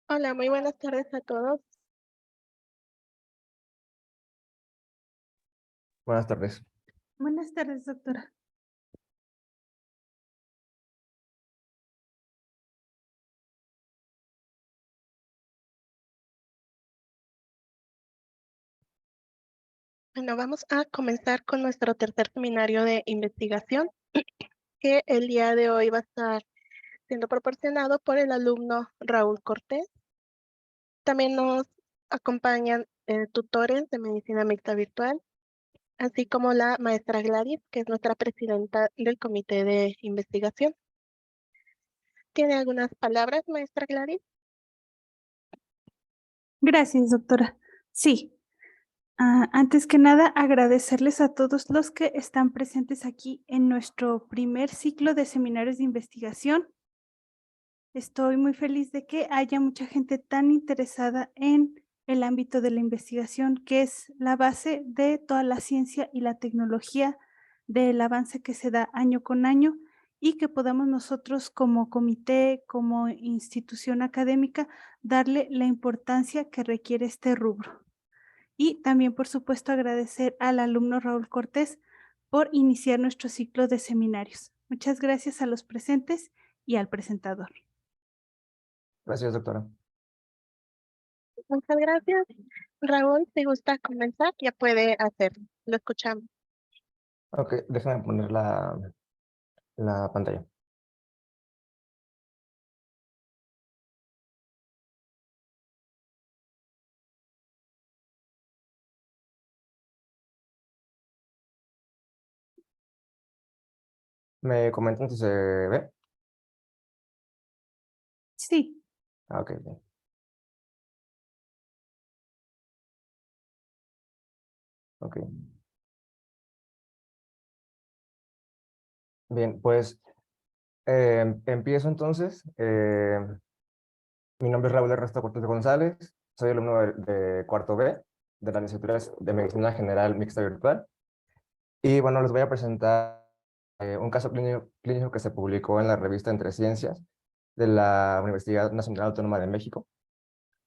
Hola, muy buenas tardes a todos. Buenas tardes. Buenas tardes, doctora. Bueno, vamos a comenzar con nuestro tercer seminario de investigación, que el día de hoy va a estar siendo proporcionado por el alumno Raúl Cortés. También nos acompañan tutores de medicina mixta virtual, así como la maestra Gladys, que es nuestra presidenta del comité de investigación. ¿Tiene algunas palabras, maestra Gladys? Gracias, doctora. Sí, antes que nada, agradecerles a todos los que están presentes aquí en nuestro primer ciclo de seminarios de investigación. Estoy muy feliz de que haya mucha gente tan interesada en el ámbito de la investigación, que es la base de toda la ciencia y la tecnología, del avance que se da año con año y que podamos nosotros como comité, como institución académica, darle la importancia que requiere este rubro. Y también, por supuesto, agradecer al alumno Raúl Cortés por iniciar nuestro ciclo de seminarios. Muchas gracias a los presentes y al presentador. Gracias, doctora. Muchas gracias. Raúl, si gusta comenzar, ya puede hacerlo. Lo escuchamos. Ok, déjame poner la pantalla. ¿Me comentan si se ve? Sí. Ok, bien. Ok. Bien, pues empiezo entonces. Mi nombre es Raúl Ernesto Cortés González. Soy alumno de cuarto B de la licenciatura de Medicina General Mixta Virtual. Y bueno, les voy a presentar un caso clínico que se publicó en la revista Entre Ciencias de la Universidad Nacional Autónoma de México.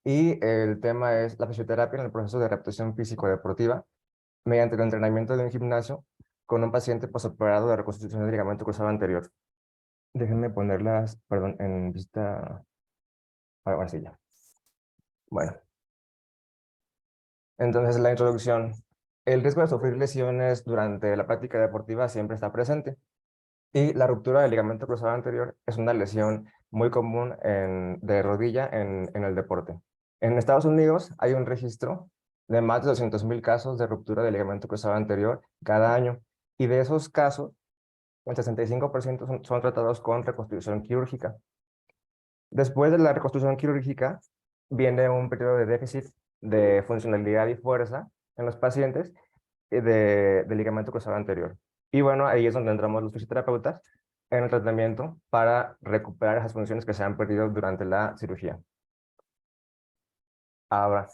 Y el tema es la fisioterapia en el proceso de adaptación físico-deportiva mediante el entrenamiento de un gimnasio con un paciente postoperado de reconstrucción del ligamento cruzado anterior. Déjenme ponerlas, perdón, en vista. Ahora sí ya. Bueno, entonces la introducción. El riesgo de sufrir lesiones durante la práctica deportiva siempre está presente. Y la ruptura del ligamento cruzado anterior es una lesión muy común de rodilla en el deporte. En Estados Unidos hay un registro de más de 200,000 casos de ruptura del ligamento cruzado anterior cada año. Y de esos casos, el 65% son tratados con reconstrucción quirúrgica. Después de la reconstrucción quirúrgica, viene un periodo de déficit de funcionalidad y fuerza en los pacientes del ligamento cruzado anterior. Y bueno, ahí es donde entramos los fisioterapeutas en el tratamiento para recuperar esas funciones que se han perdido durante la cirugía. Ahora,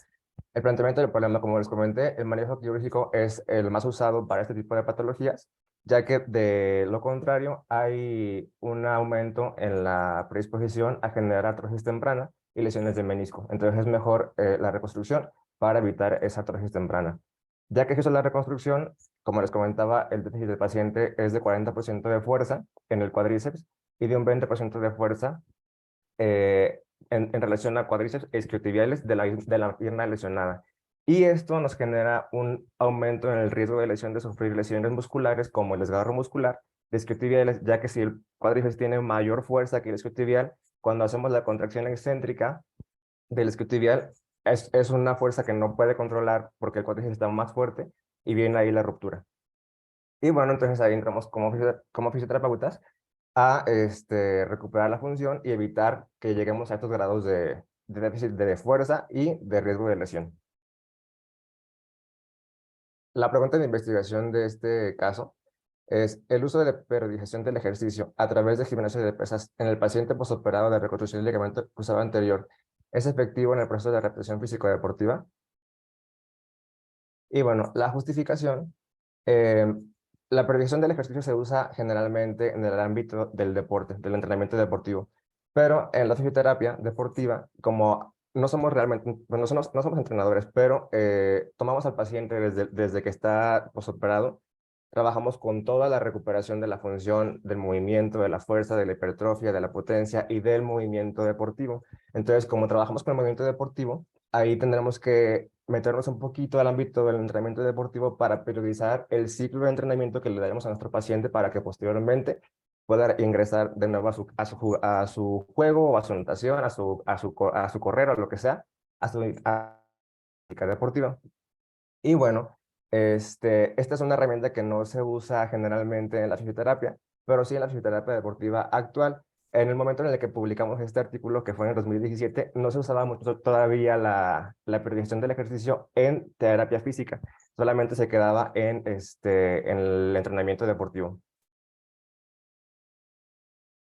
el planteamiento del problema, como les comenté, el manejo quirúrgico es el más usado para este tipo de patologías, ya que de lo contrario hay un aumento en la predisposición a generar artrosis temprana y lesiones de menisco. Entonces es mejor la reconstrucción para evitar esa artrosis temprana. Ya que se hizo la reconstrucción, como les comentaba, el déficit del paciente es de 40% de fuerza en el cuádriceps y de un 20% de fuerza en relación a cuádriceps isquiotibiales de la pierna lesionada. Y esto nos genera un aumento en el riesgo de lesión de sufrir lesiones musculares como el desgarro muscular de isquiotibiales, ya que si el cuádriceps tiene mayor fuerza que el isquiotibial, cuando hacemos la contracción excéntrica del isquiotibial, es una fuerza que no puede controlar porque el cuádriceps está más fuerte y viene ahí la ruptura. Y bueno, entonces ahí entramos como fisioterapeutas a recuperar la función y evitar que lleguemos a estos grados de déficit de fuerza y de riesgo de lesión. La pregunta de investigación de este caso es el uso de la periodización del ejercicio a través de gimnasio de pesas en el paciente postoperado de reconstrucción del ligamento cruzado anterior. ¿Es efectivo en el proceso de adaptación físico-deportiva? Y bueno, la justificación. eh, la periodización del ejercicio se usa generalmente en el ámbito del deporte, del entrenamiento deportivo. Pero en la fisioterapia deportiva, como no somos realmente, bueno, no somos entrenadores, pero tomamos al paciente desde que está posoperado. Trabajamos con toda la recuperación de la función, del movimiento, de la fuerza, de la hipertrofia, de la potencia y del movimiento deportivo. Entonces, como trabajamos con el movimiento deportivo, ahí tendremos que meternos un poquito al ámbito del entrenamiento deportivo para periodizar el ciclo de entrenamiento que le daremos a nuestro paciente para que posteriormente pueda ingresar de nuevo a su juego, o a su natación, a su correr o lo que sea, a su práctica deportiva. Y bueno, esta es una herramienta que no se usa generalmente en la fisioterapia, pero sí en la fisioterapia deportiva actual. En el momento en el que publicamos este artículo, que fue en el 2017, no se usaba mucho todavía la periodización del ejercicio en terapia física, solamente se quedaba en el entrenamiento deportivo.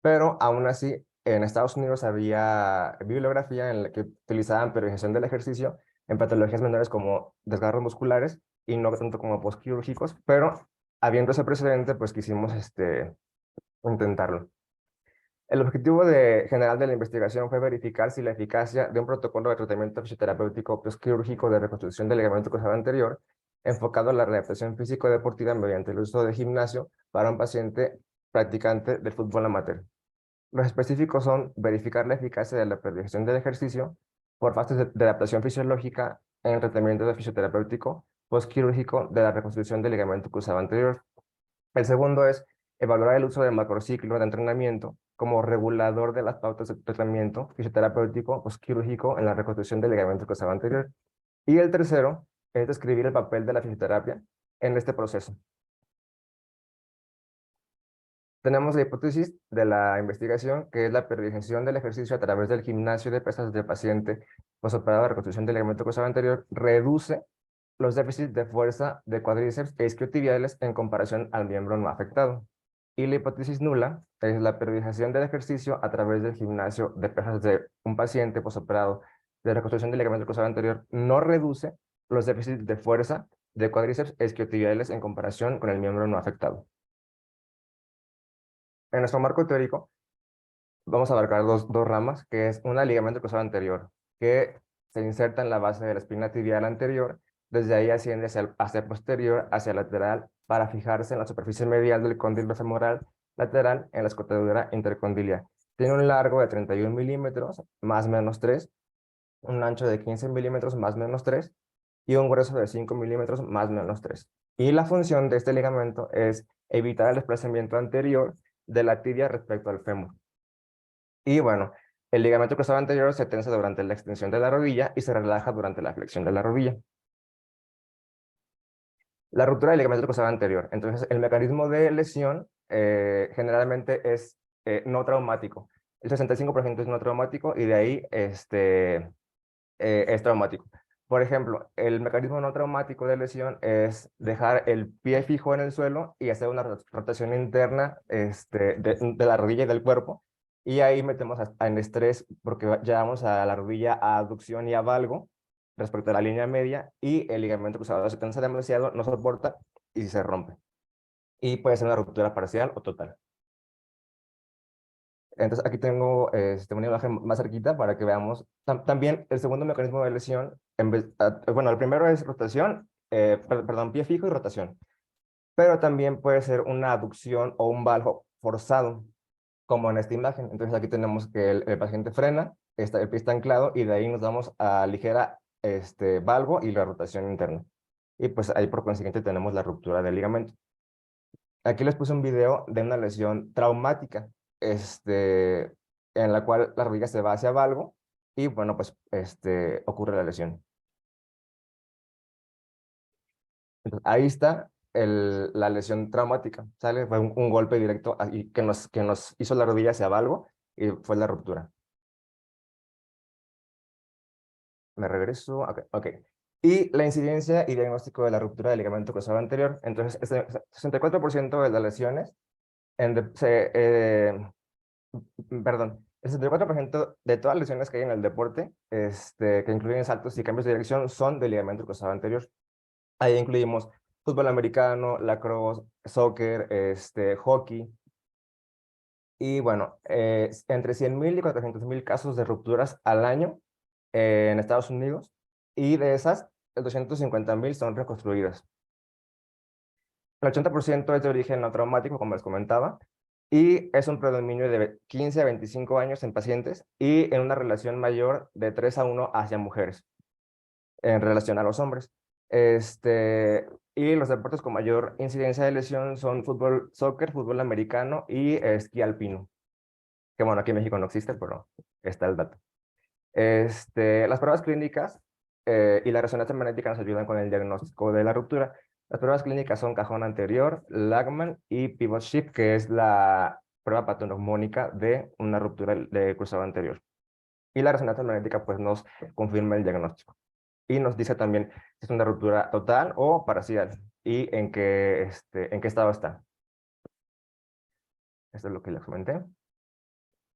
Pero aún así, en Estados Unidos había bibliografía en la que utilizaban periodización del ejercicio en patologías menores como desgarros musculares y no tanto como postquirúrgicos, pero habiendo ese precedente, pues quisimos intentarlo. El objetivo general de la investigación fue verificar si la eficacia de un protocolo de tratamiento fisioterapéutico postquirúrgico de reconstrucción del ligamento cruzado anterior, enfocado a la readaptación físico-deportiva mediante el uso de gimnasio para un paciente practicante de fútbol amateur. Los específicos son verificar la eficacia de la periodización del ejercicio por fases de adaptación fisiológica en el tratamiento de fisioterapéutico postquirúrgico de la reconstrucción del ligamento cruzado anterior. El segundo es evaluar el uso del macrociclo de entrenamiento como regulador de las pautas de tratamiento fisioterapéutico postquirúrgico en la reconstrucción del ligamento cruzado anterior. Y el tercero es describir el papel de la fisioterapia en este proceso. Tenemos la hipótesis de la investigación, que es la periodización del ejercicio a través del gimnasio de pesas del paciente posoperado de reconstrucción del ligamento cruzado anterior reduce los déficits de fuerza de cuádriceps e isquiotibiales en comparación al miembro no afectado. Y la hipótesis nula es la periodización del ejercicio a través del gimnasio de pesas de un paciente posoperado de reconstrucción del ligamento cruzado anterior no reduce los déficits de fuerza de cuádriceps e isquiotibiales en comparación con el miembro no afectado. En nuestro marco teórico, vamos a abarcar dos ramas, que es una ligamento cruzado anterior, que se inserta en la base de la espina tibial anterior, desde ahí asciende hacia el posterior, hacia el lateral, para fijarse en la superficie medial del cóndilo femoral lateral en la escotadura intercondilia. Tiene un largo de 31 milímetros, más o menos 3, un ancho de 15 milímetros, más o menos 3, y un grueso de 5 milímetros, más o menos 3. Y la función de este ligamento es evitar el desplazamiento anterior de la tibia respecto al fémur. Y bueno, el ligamento cruzado anterior se tensa durante la extensión de la rodilla y se relaja durante la flexión de la rodilla. La ruptura del ligamento cruzado anterior. Entonces, el mecanismo de lesión generalmente es no traumático. El 65% es no traumático y de ahí es traumático. Por ejemplo, el mecanismo no traumático de lesión es dejar el pie fijo en el suelo y hacer una rotación interna de la rodilla y del cuerpo. Y ahí metemos en estrés porque llevamos a la rodilla a abducción y a valgo respecto a la línea media y el ligamento cruzado se tensa demasiado, no soporta y se rompe. Y puede ser una ruptura parcial o total. Entonces aquí tengo una imagen más cerquita para que veamos. También el segundo mecanismo de lesión, bueno, el primero es rotación, perdón, pie fijo y rotación. Pero también puede ser una aducción o un valgo forzado, como en esta imagen. Entonces aquí tenemos que el paciente frena, el pie está anclado y de ahí nos vamos a ligera valgo y la rotación interna. Y pues ahí por consiguiente tenemos la ruptura del ligamento. Aquí les puse un video de una lesión traumática, en la cual la rodilla se va hacia valgo y bueno, pues ocurre la lesión. Entonces, ahí está la lesión traumática, ¿sale? Fue un golpe directo y que nos hizo la rodilla hacia valgo y fue la ruptura. Me regreso, ok. Y la incidencia y diagnóstico de la ruptura del ligamento cruzado anterior. Entonces, 64% de las lesiones perdón, el 64% de todas las lesiones que hay en el deporte, que incluyen saltos y cambios de dirección, son del ligamento cruzado anterior. Ahí incluimos fútbol americano, lacrosse, soccer, hockey. Y bueno, entre 100.000 y 400.000 casos de rupturas al año en Estados Unidos, y de esas, el 250,000 son reconstruidas. El 80% es de origen no traumático, como les comentaba, y es un predominio de 15 a 25 años en pacientes y en una relación mayor de 3:1 hacia mujeres en relación a los hombres. Y los deportes con mayor incidencia de lesión son fútbol, soccer, fútbol americano y esquí alpino. Que bueno, aquí en México no existe, pero está el dato. Las pruebas clínicas y la resonancia magnética nos ayudan con el diagnóstico de la ruptura. Las pruebas clínicas son cajón anterior, Lagman y pivot shift, que es la prueba patognomónica de una ruptura de cruzado anterior. Y la resonancia magnética pues nos confirma el diagnóstico. Y nos dice también si es una ruptura total o parcial y en qué estado está. Esto es lo que les comenté.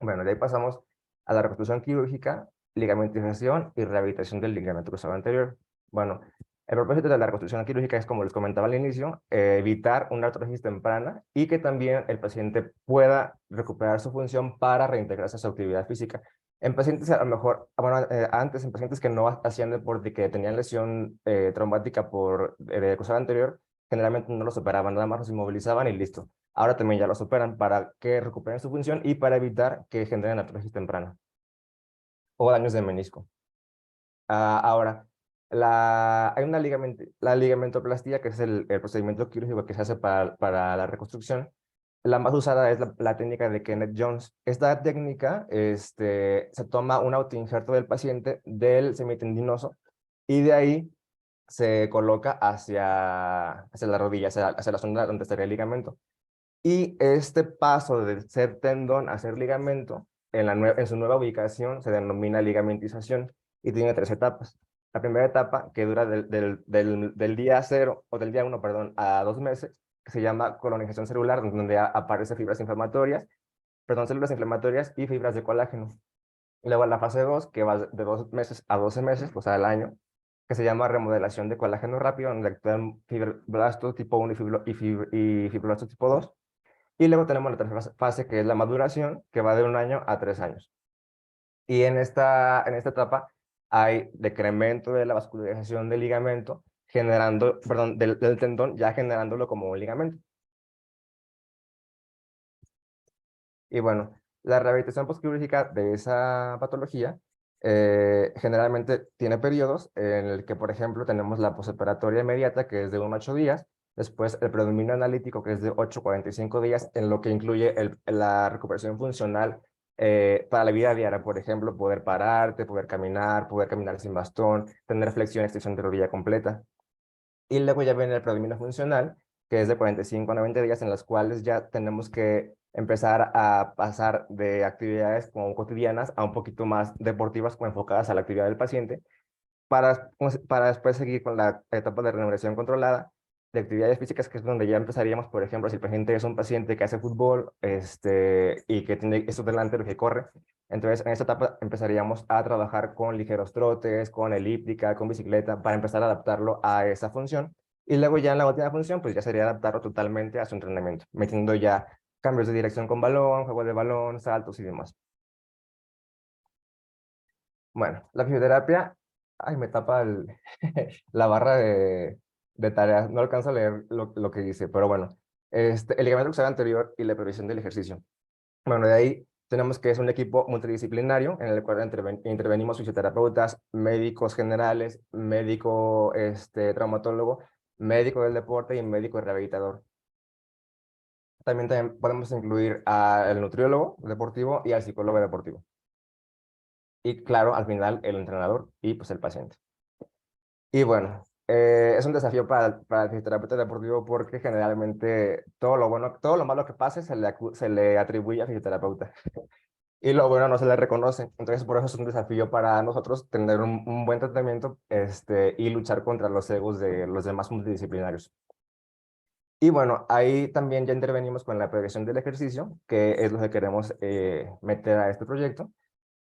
Bueno, de ahí pasamos a la reconstrucción quirúrgica, ligamentización y rehabilitación del ligamento cruzado anterior. Bueno, el propósito de la reconstrucción quirúrgica es, como les comentaba al inicio, evitar una artrosis temprana y que también el paciente pueda recuperar su función para reintegrarse a su actividad física. En pacientes, a lo mejor, bueno, antes, en pacientes que no hacían deporte y que tenían lesión traumática por cruzado anterior, generalmente no los operaban, nada más los inmovilizaban y listo. Ahora también ya los operan para que recuperen su función y para evitar que generen artrosis temprana o daños de menisco. Ahora, hay una la ligamentoplastia, que es el procedimiento quirúrgico que se hace para la reconstrucción. La más usada es la técnica de Kenneth Jones. Esta técnica se toma un autoinjerto del paciente del semitendinoso y de ahí se coloca hacia la rodilla, hacia la zona donde estaría el ligamento. Y este paso de ser tendón a ser ligamento, en su nueva ubicación, se denomina ligamentización y tiene 3 etapas. La primera etapa, que dura del día 0, o del día 1, perdón, a 2 meses, que se llama colonización celular, donde aparecen células inflamatorias y fibras de colágeno. Luego la fase 2, que va de 2 meses a 12 meses, o sea, al año, que se llama remodelación de colágeno rápido, donde actúan fibroblastos tipo 1 y fibroblastos tipo 2. Y luego tenemos la tercera fase, que es la maduración, que va de 1 año a 3 años. Y en esta etapa hay decremento de la vascularización del ligamento, del tendón, ya generándolo como un ligamento. Y bueno, la rehabilitación postquirúrgica de esa patología generalmente tiene periodos en el que, por ejemplo, tenemos la posoperatoria inmediata, que es de 1 a 8 días, después el predominio analítico, que es de 8 a 45 días, en lo que incluye la recuperación funcional para la vida diaria, por ejemplo, poder pararte, poder caminar sin bastón, tener flexión y extensión de rodilla completa. Y luego ya viene el predominio funcional, que es de 45 a 90 días, en las cuales ya tenemos que empezar a pasar de actividades como cotidianas a un poquito más deportivas o enfocadas a la actividad del paciente, para después seguir con la etapa de remuneración controlada de actividades físicas, que es donde ya empezaríamos, por ejemplo, si el paciente es un paciente que hace fútbol y que tiene esto delante lo que corre, entonces en esta etapa empezaríamos a trabajar con ligeros trotes, con elíptica, con bicicleta, para empezar a adaptarlo a esa función. Y luego ya en la última función, pues ya sería adaptarlo totalmente a su entrenamiento, metiendo ya cambios de dirección con balón, juego de balón, saltos y demás. Bueno, la fisioterapia, ay, me tapa la barra de tareas, no alcanzo a leer lo que dice, pero bueno, el ligamento cruzado anterior y la previsión del ejercicio. Bueno, de ahí tenemos que es un equipo multidisciplinario en el cual intervenimos fisioterapeutas, médicos generales, médico traumatólogo, médico del deporte y médico rehabilitador. También podemos incluir al nutriólogo deportivo y al psicólogo deportivo. Y claro, al final el entrenador y pues el paciente. Y bueno, es un desafío para el fisioterapeuta deportivo porque generalmente todo lo malo que pase se le atribuye al fisioterapeuta y lo bueno no se le reconoce. Entonces por eso es un desafío para nosotros tener un buen tratamiento y luchar contra los egos de los demás multidisciplinarios. Y bueno, ahí también ya intervenimos con la prevención del ejercicio, que es lo que queremos meter a este proyecto.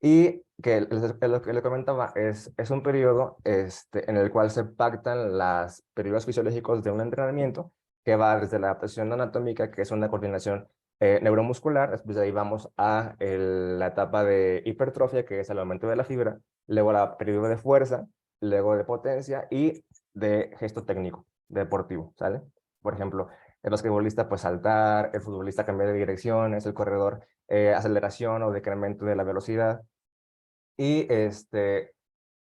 Y que lo que le comentaba es un periodo en el cual se pactan los periodos fisiológicos de un entrenamiento que va desde la adaptación anatómica, que es una coordinación neuromuscular, después de ahí vamos a la etapa de hipertrofia, que es el aumento de la fibra, luego la periodo de fuerza, luego de potencia y de gesto técnico, deportivo, ¿sale? Por ejemplo, el basquetbolista pues saltar, el futbolista cambiar de direcciones, el corredor aceleración o decremento de la velocidad. Y el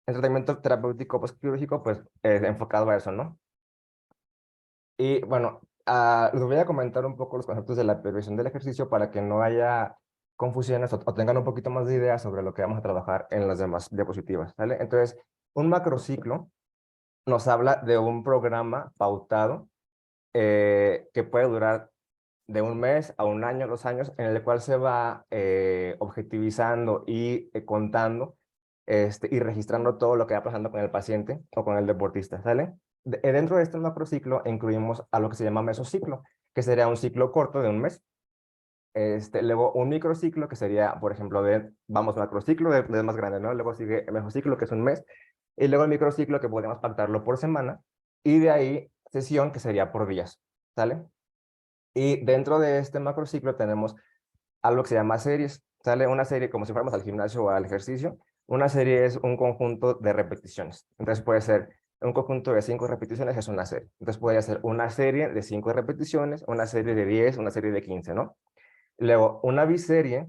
tratamiento terapéutico postquirúrgico pues enfocado a eso, ¿no? Y bueno, les voy a comentar un poco los conceptos de la periodización del ejercicio para que no haya confusiones o tengan un poquito más de idea sobre lo que vamos a trabajar en las demás diapositivas, ¿vale? Entonces, un macrociclo nos habla de un programa pautado que puede durar de un mes a un año, 2 años, en el cual se va objetivizando y contando y registrando todo lo que va pasando con el paciente o con el deportista, ¿sale? Dentro de este macrociclo incluimos a lo que se llama mesociclo, que sería un ciclo corto de un mes. Luego un microciclo, que sería, por ejemplo, macrociclo de más grande, ¿no? Luego sigue el mesociclo, que es un mes, y luego el microciclo, que podemos pactarlo por semana, y de ahí sesión, que sería por días, ¿sale? Y dentro de este macrociclo tenemos algo que se llama series, ¿sale? Una serie, como si fuéramos al gimnasio o al ejercicio, una serie es un conjunto de repeticiones. Entonces puede ser un conjunto de 5 repeticiones, es una serie. Entonces puede ser una serie de 5 repeticiones, una serie de 10, una serie de 15, ¿no? Luego, una biserie,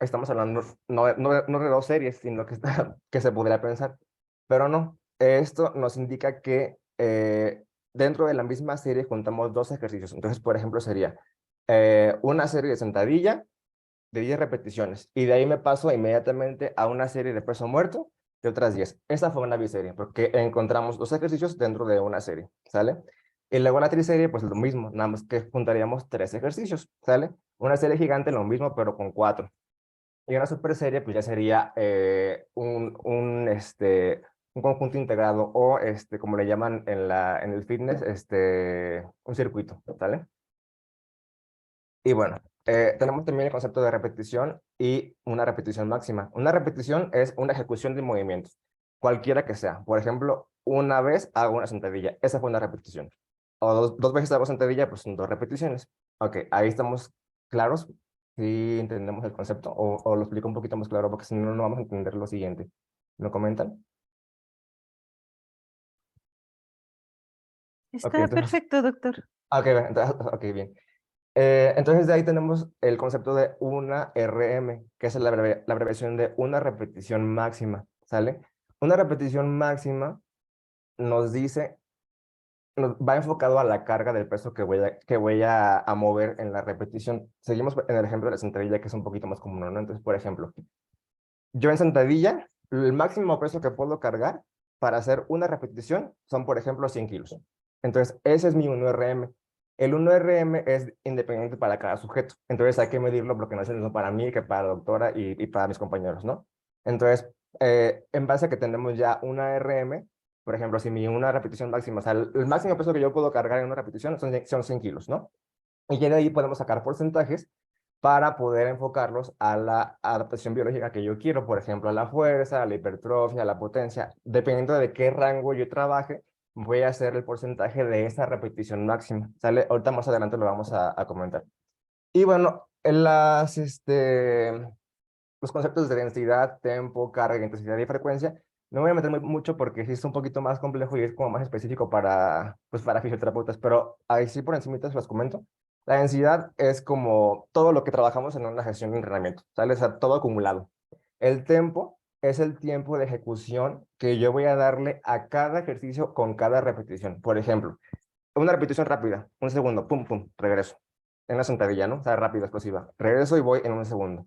estamos hablando no de 2 series, sino que, que se podría pensar, pero no. Esto nos indica que dentro de la misma serie juntamos 2 ejercicios. Entonces, por ejemplo, sería una serie de sentadilla de 10 repeticiones, y de ahí me paso inmediatamente a una serie de peso muerto de otras 10. Esa fue una biserie, porque encontramos 2 ejercicios dentro de una serie, ¿sale? Y luego la triserie, pues lo mismo, nada más que juntaríamos 3 ejercicios, ¿sale? Una serie gigante, lo mismo, pero con 4. Y una super serie, pues ya sería un conjunto integrado, o como le llaman en el fitness, un circuito, ¿sale? Y bueno, tenemos también el concepto de repetición y una repetición máxima. Una repetición es una ejecución de movimientos, cualquiera que sea. Por ejemplo, una vez hago una sentadilla, esa fue una repetición. O dos veces hago sentadilla, pues son 2 repeticiones. Ok, ahí estamos claros. Sí entendemos el concepto, o lo explico un poquito más claro, porque si no, no vamos a entender lo siguiente. ¿Lo comentan? Ok, Está entonces, perfecto, doctor. ok, bien. Entonces de ahí tenemos el concepto de una RM, que es la abreviación de una repetición máxima, ¿sale? Una repetición máxima nos dice, va enfocado a la carga del peso que voy a mover en la repetición. Seguimos en el ejemplo de la sentadilla, que es un poquito más común, ¿no? Entonces, por ejemplo, yo en sentadilla, el máximo peso que puedo cargar para hacer una repetición son, por ejemplo, 100 kilos. Entonces, ese es mi 1RM. El 1RM es independiente para cada sujeto. Entonces, hay que medirlo porque no es el mismo para mí que para la doctora y para mis compañeros, ¿no? Entonces, en base a que tenemos ya una RM, por ejemplo, si una repetición máxima, o sea, el máximo peso que yo puedo cargar en una repetición son 100 kilos, ¿no? Y ya de ahí podemos sacar porcentajes para poder enfocarlos a la adaptación biológica que yo quiero, por ejemplo, a la fuerza, a la hipertrofia, a la potencia. Dependiendo de qué rango yo trabaje, voy a hacer el porcentaje de esa repetición máxima, ¿sale? Ahorita más adelante lo vamos a comentar. Y bueno, los conceptos de densidad, tempo, carga, intensidad y frecuencia, no me voy a meter mucho porque sí es un poquito más complejo y es como más específico pues para fisioterapeutas, pero ahí sí por encima se los comento. La densidad es como todo lo que trabajamos en una gestión de entrenamiento, ¿sale? O sea, todo acumulado. El tempo es el tiempo de ejecución que yo voy a darle a cada ejercicio con cada repetición. Por ejemplo, una repetición rápida, un segundo, pum, pum, regreso. En la sentadilla, ¿no? O sea, rápida, explosiva. Regreso y voy en un segundo.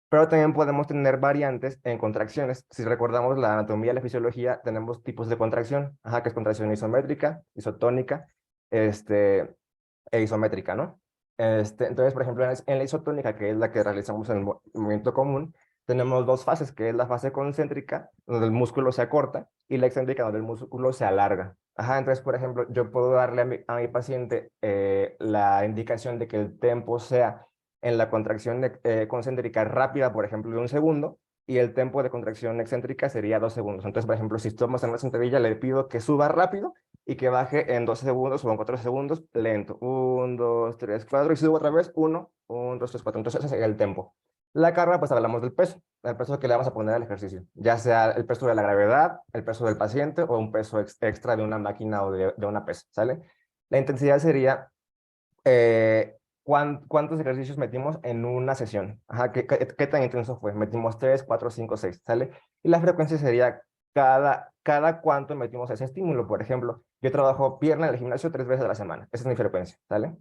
Pero también podemos tener variantes en contracciones. Si recordamos la anatomía y la fisiología, tenemos tipos de contracción, que es contracción isométrica, isotónica, e isométrica, ¿no? Entonces, por ejemplo, en la isotónica, que es la que realizamos en el movimiento común, tenemos 2 fases, que es la fase concéntrica, donde el músculo se acorta, y la excéntrica, donde el músculo se alarga. Entonces, por ejemplo, yo puedo darle a mi paciente la indicación de que el tempo sea en la contracción concéntrica rápida, por ejemplo, de 1 segundo, y el tempo de contracción excéntrica sería 2 segundos. Entonces, por ejemplo, si estamos en una sentadilla, le pido que suba rápido y que baje en 12 segundos o en 4 segundos lento. 1, 2, 3, 4 y subo otra vez. 1, 1, 2, 3, 4. Entonces ese sería el tempo. La carga, pues hablamos del peso, el peso que le vamos a poner al ejercicio, ya sea el peso de la gravedad, el peso del paciente o un peso extra de una máquina o de una pesa, ¿sale? La intensidad sería cuántos ejercicios metimos en una sesión. Ajá, ¿qué tan intenso fue? Metimos 3, 4, 5, 6, ¿sale? Y la frecuencia sería cada cuánto metimos ese estímulo. Por ejemplo, yo trabajo pierna en el gimnasio 3 veces a la semana. Esa es mi frecuencia, ¿sale?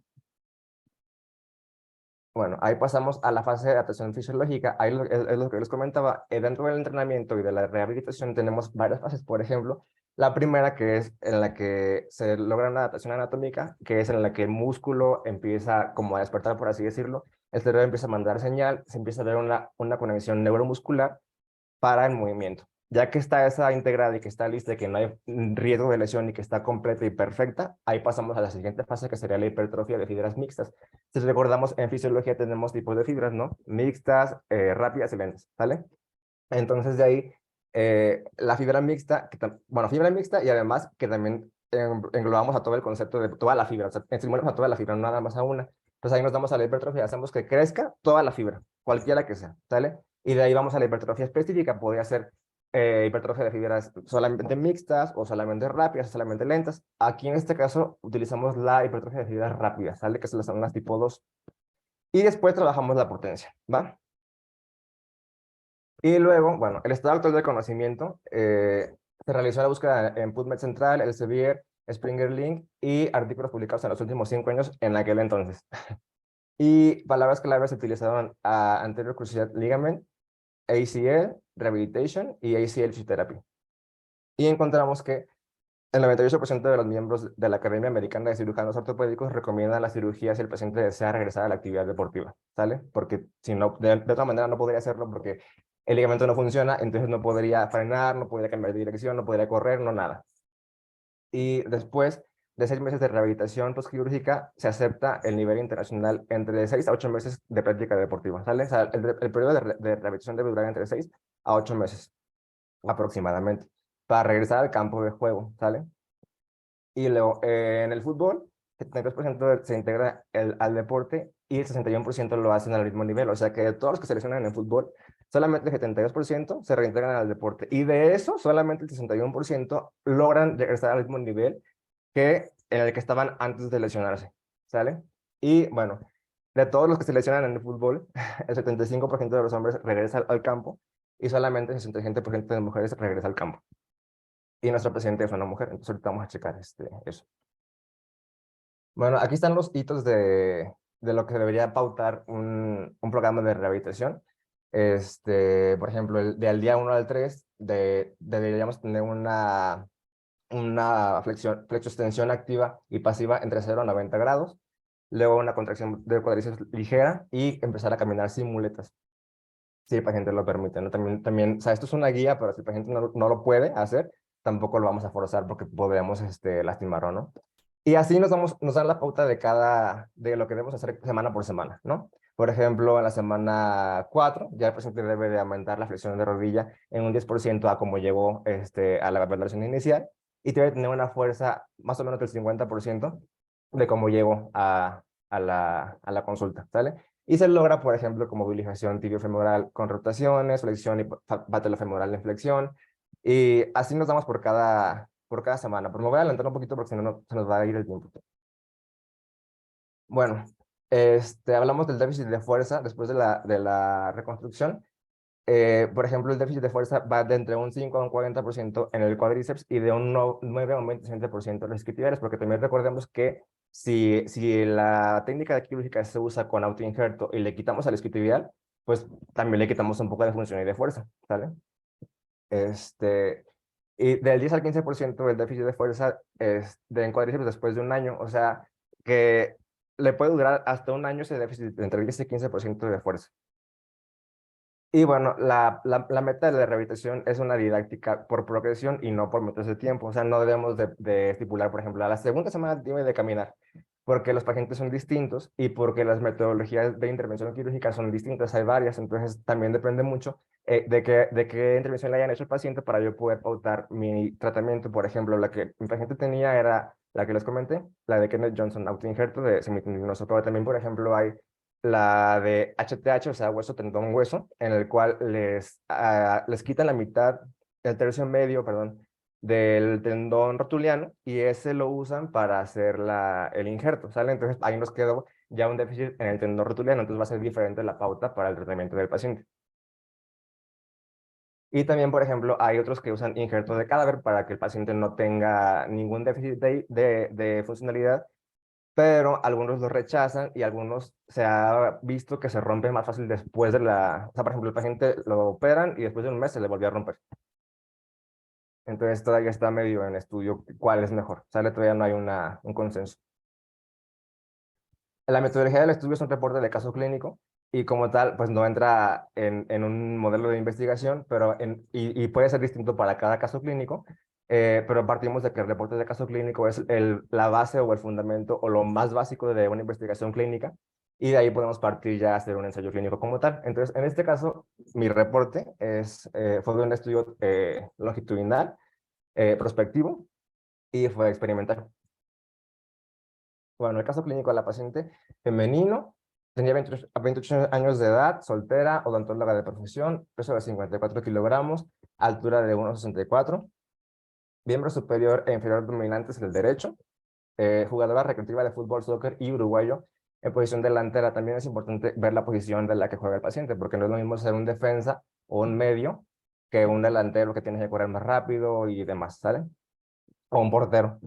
Bueno, ahí pasamos a la fase de adaptación fisiológica. Ahí es lo que les comentaba. Dentro del entrenamiento y de la rehabilitación tenemos varias fases. Por ejemplo, la primera, que es en la que se logra una adaptación anatómica, que es en la que el músculo empieza como a despertar, por así decirlo. El cerebro empieza a mandar señal, se empieza a ver una conexión neuromuscular para el movimiento. Ya que está esa integrada y que está lista y que no hay riesgo de lesión y que está completa y perfecta, ahí pasamos a la siguiente fase, que sería la hipertrofia de fibras mixtas. Si recordamos, en fisiología tenemos tipos de fibras, ¿no? Mixtas, rápidas y lentas, ¿vale? Entonces de ahí, la fibra mixta, bueno, fibra mixta y además que también englobamos a todo el concepto de toda la fibra, o sea, estimulamos a toda la fibra, no nada más a una. Entonces ahí nos damos a la hipertrofia, hacemos que crezca toda la fibra, cualquiera que sea, ¿sale? Y de ahí vamos a la hipertrofia específica, podría ser hipertrofia de fibras solamente mixtas o solamente rápidas o solamente lentas. Aquí en este caso utilizamos la hipertrofia de fibras rápidas, ¿sale? Que son las tipo 2. Y después trabajamos la potencia, ¿va? Y luego, bueno, el estado actual del conocimiento, se realizó la búsqueda en PubMed Central, Elsevier, Springer Link y artículos publicados en los últimos 5 años en aquel entonces. Y palabras claves se utilizaron a anterior cruciate ligament, ACL, rehabilitation y ACL physiotherapy. Y encontramos que el 98% de los miembros de la Academia Americana de Cirujanos Ortopédicos recomiendan la cirugía si el paciente desea regresar a la actividad deportiva, ¿sale? Porque si no, de otra manera no podría hacerlo porque el ligamento no funciona, entonces no podría frenar, no podría cambiar de dirección, no podría correr, no nada. Y después de 6 meses de rehabilitación postquirúrgica, se acepta el nivel internacional entre 6 a 8 meses de práctica deportiva, ¿sale? O sea, el periodo de rehabilitación debe durar entre 6 a 8 meses aproximadamente para regresar al campo de juego, ¿sale? Y luego, en el fútbol, el 72% se integra al deporte y el 61% lo hacen al mismo nivel. O sea que de todos los que seleccionan en el fútbol, solamente el 72% se reintegran al deporte. Y de eso, solamente el 61% logran regresar al mismo nivel que en el que estaban antes de lesionarse. ¿Sale? Y bueno, de todos los que se lesionan en el fútbol, el 75% de los hombres regresa al campo y solamente el 67% de mujeres regresa al campo. Y nuestra paciente es una mujer, entonces ahorita vamos a checar eso. Bueno, aquí están los hitos de lo que debería pautar un programa de rehabilitación. Por ejemplo, del día 1 al 3 deberíamos tener una flexo-extensión activa y pasiva entre 0 a 90 grados, luego una contracción del cuádriceps ligera y empezar a caminar sin muletas, si el paciente lo permite, ¿no? También, o sea, esto es una guía, pero si el paciente no lo puede hacer, tampoco lo vamos a forzar porque podríamos lastimarlo, ¿no? Y así nos dan la pauta de lo que debemos hacer semana por semana, ¿no? Por ejemplo, en la semana 4, ya el paciente debe de aumentar la flexión de rodilla en un 10% a como llegó a la valoración inicial y debe tener una fuerza más o menos del 50% de cómo llegó a la consulta, ¿sale? Y se logra, por ejemplo, con movilización tibiofemoral con rotaciones, flexión y patelofemoral en flexión. Y así nos damos por cada semana. Pero me voy a adelantar un poquito porque si no, se nos va a ir el tiempo. Bueno, hablamos del déficit de fuerza después de la reconstrucción. Por ejemplo, el déficit de fuerza va de entre un 5 a un 40% en el cuádriceps y de un 9 a un 27% en los isquiotibiales, porque también recordemos que si la técnica quirúrgica se usa con autoinjerto y le quitamos al isquiotibial, pues también le quitamos un poco de función y de fuerza, ¿sale? Y del 10 al 15% del déficit de fuerza en cuádriceps después de un año, o sea, que le puede durar hasta un año ese déficit entre 10 y 15% de fuerza. Y bueno, la meta de la rehabilitación es una didáctica por progresión y no por metros de tiempo. O sea, no debemos de estipular, por ejemplo, a la segunda semana debe de caminar. porque los pacientes son distintos y porque las metodologías de intervención quirúrgica son distintas, hay varias, entonces también depende mucho de qué intervención le hayan hecho al paciente para yo poder pautar mi tratamiento. Por ejemplo, la que mi paciente tenía era la que les comenté, la de Kenneth Johnson, autoinjerto de semitendinoso, pero también, por ejemplo, hay la de HTH, o sea, hueso, tendón, hueso, en el cual les quitan la mitad, el tercio medio, perdón, del tendón rotuliano y ese lo usan para hacer el injerto, ¿sale? Entonces ahí nos quedó ya un déficit en el tendón rotuliano, entonces va a ser diferente la pauta para el tratamiento del paciente. Y también, por ejemplo, hay otros que usan injerto de cadáver para que el paciente no tenga ningún déficit de funcionalidad, pero algunos lo rechazan y algunos se ha visto que se rompen más fácil después de o sea, por ejemplo, el paciente lo operan y después de un mes se le volvió a romper. Entonces todavía está medio en estudio cuál es mejor, ¿sale? Todavía no hay un consenso. La metodología del estudio es un reporte de caso clínico y como tal, pues no entra en un modelo de investigación, pero y puede ser distinto para cada caso clínico, pero partimos de que el reporte de caso clínico es la base o el fundamento o lo más básico de una investigación clínica y de ahí podemos partir ya a hacer un ensayo clínico como tal. Entonces, en este caso, mi reporte fue de un estudio longitudinal, prospectivo y fue experimental. Bueno, el caso clínico de la paciente femenino, tenía 28 años de edad, soltera, odontóloga de profesión, peso de 54 kilogramos, altura de 1,64, miembro superior e inferior dominantes del derecho, jugadora recreativa de fútbol, soccer y uruguayo, en posición delantera. También es importante ver la posición de la que juega el paciente, porque no es lo mismo ser un defensa o un medio que un delantero que tiene que correr más rápido y demás, ¿sale? O un portero.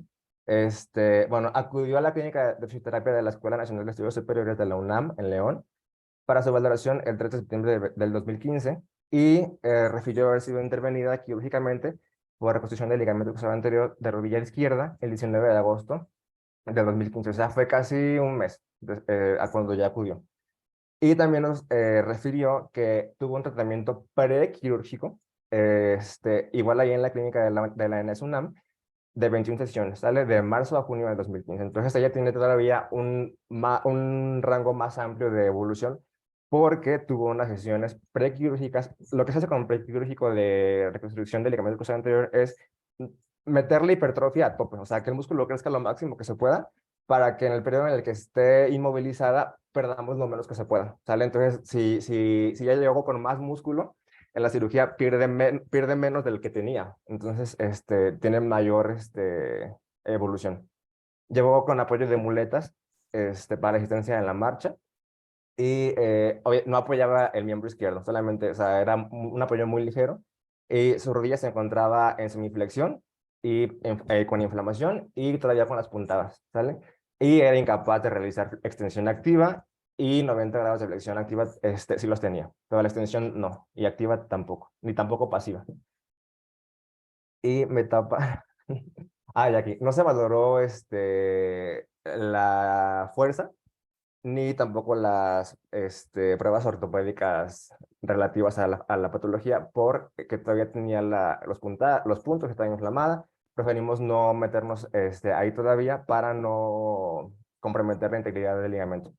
Bueno, acudió a la clínica de fisioterapia de la Escuela Nacional de Estudios Superiores de la UNAM en León para su valoración el 3 de septiembre del 2015 y refirió haber sido intervenida quirúrgicamente por reconstrucción del ligamento cruzado anterior de rodilla izquierda el 19 de agosto del 2015. O sea, fue casi un mes a cuando ya acudió. Y también nos refirió que tuvo un tratamiento prequirúrgico, igual ahí en la clínica de la ENES UNAM, de 21 sesiones, sale de marzo a junio de 2015. Entonces ella tiene todavía un rango más amplio de evolución porque tuvo unas sesiones prequirúrgicas. Lo que se hace con prequirúrgico de reconstrucción del ligamento cruzado anterior es meterle hipertrofia a tope, o sea, que el músculo crezca lo máximo que se pueda para que en el periodo en el que esté inmovilizada perdamos lo menos que se pueda, ¿sale? Entonces, si ya llegó con más músculo, en la cirugía pierde menos del que tenía. Entonces, tiene mayor evolución. Llevó con apoyo de muletas para asistencia en la marcha y no apoyaba el miembro izquierdo, solamente, o sea, era un apoyo muy ligero y su rodilla se encontraba en semiflexión y con inflamación y todavía con las puntadas, ¿sale? Y era incapaz de realizar extensión activa y 90 grados de flexión activa sí los tenía, pero la extensión no, y activa tampoco, ni tampoco pasiva. Y me tapa... Ah, y aquí, no se valoró la fuerza, ni tampoco las pruebas ortopédicas relativas a la patología, porque todavía tenía los puntos, estaba inflamada. Preferimos no meternos ahí todavía para no comprometer la integridad del ligamento.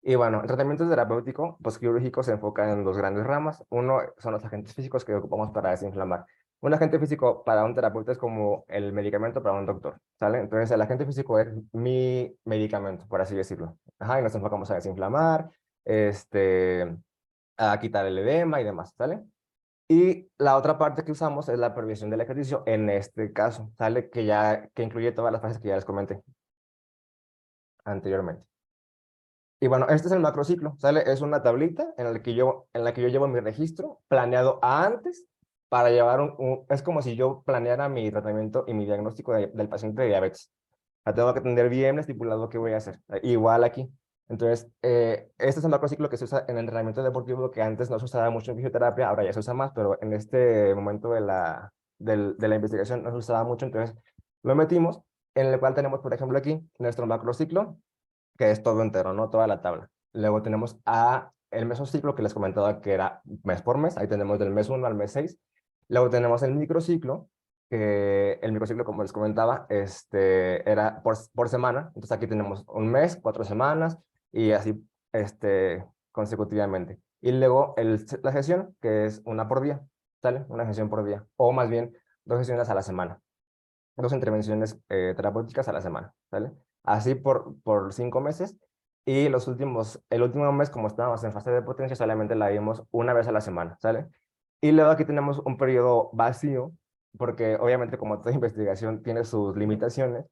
Y bueno, el tratamiento terapéutico postquirúrgico se enfoca en dos grandes ramas. Uno son los agentes físicos que ocupamos para desinflamar. Un agente físico para un terapeuta es como el medicamento para un doctor, ¿sale? Entonces el agente físico es mi medicamento, por así decirlo. Ajá, y nos enfocamos a desinflamar, a quitar el edema y demás, ¿sale? Y la otra parte que usamos es la prevención del ejercicio, en este caso, ¿sale? Que incluye todas las fases que ya les comenté anteriormente. Y bueno, este es el macrociclo, ¿sale? Es una tablita en la que yo llevo mi registro planeado antes para llevar es como si yo planeara mi tratamiento y mi diagnóstico del paciente de diabetes. La tengo que tener bien estipulado qué voy a hacer. Igual aquí. Entonces, este es el macrociclo que se usa en el entrenamiento deportivo, que antes no se usaba mucho en fisioterapia, ahora ya se usa más, pero en este momento de la investigación no se usaba mucho, entonces lo metimos, en el cual tenemos, por ejemplo, aquí nuestro macrociclo, que es todo entero, ¿no? Toda la tabla. Luego tenemos el mesociclo que les comentaba que era mes por mes. Ahí tenemos del mes 1 al mes 6. Luego tenemos el microciclo, que el microciclo, como les comentaba, era por semana. Entonces aquí tenemos un mes, 4 semanas y así consecutivamente. Y luego la sesión, que es una por día, ¿sale? Una sesión por día, o más bien 2 sesiones a la semana. 2 intervenciones terapéuticas a la semana, ¿sale? Así por 5 meses. Y el último mes, como estábamos en fase de potencia, solamente la vimos una vez a la semana, ¿sale? Y luego aquí tenemos un periodo vacío, porque obviamente como toda investigación tiene sus limitaciones,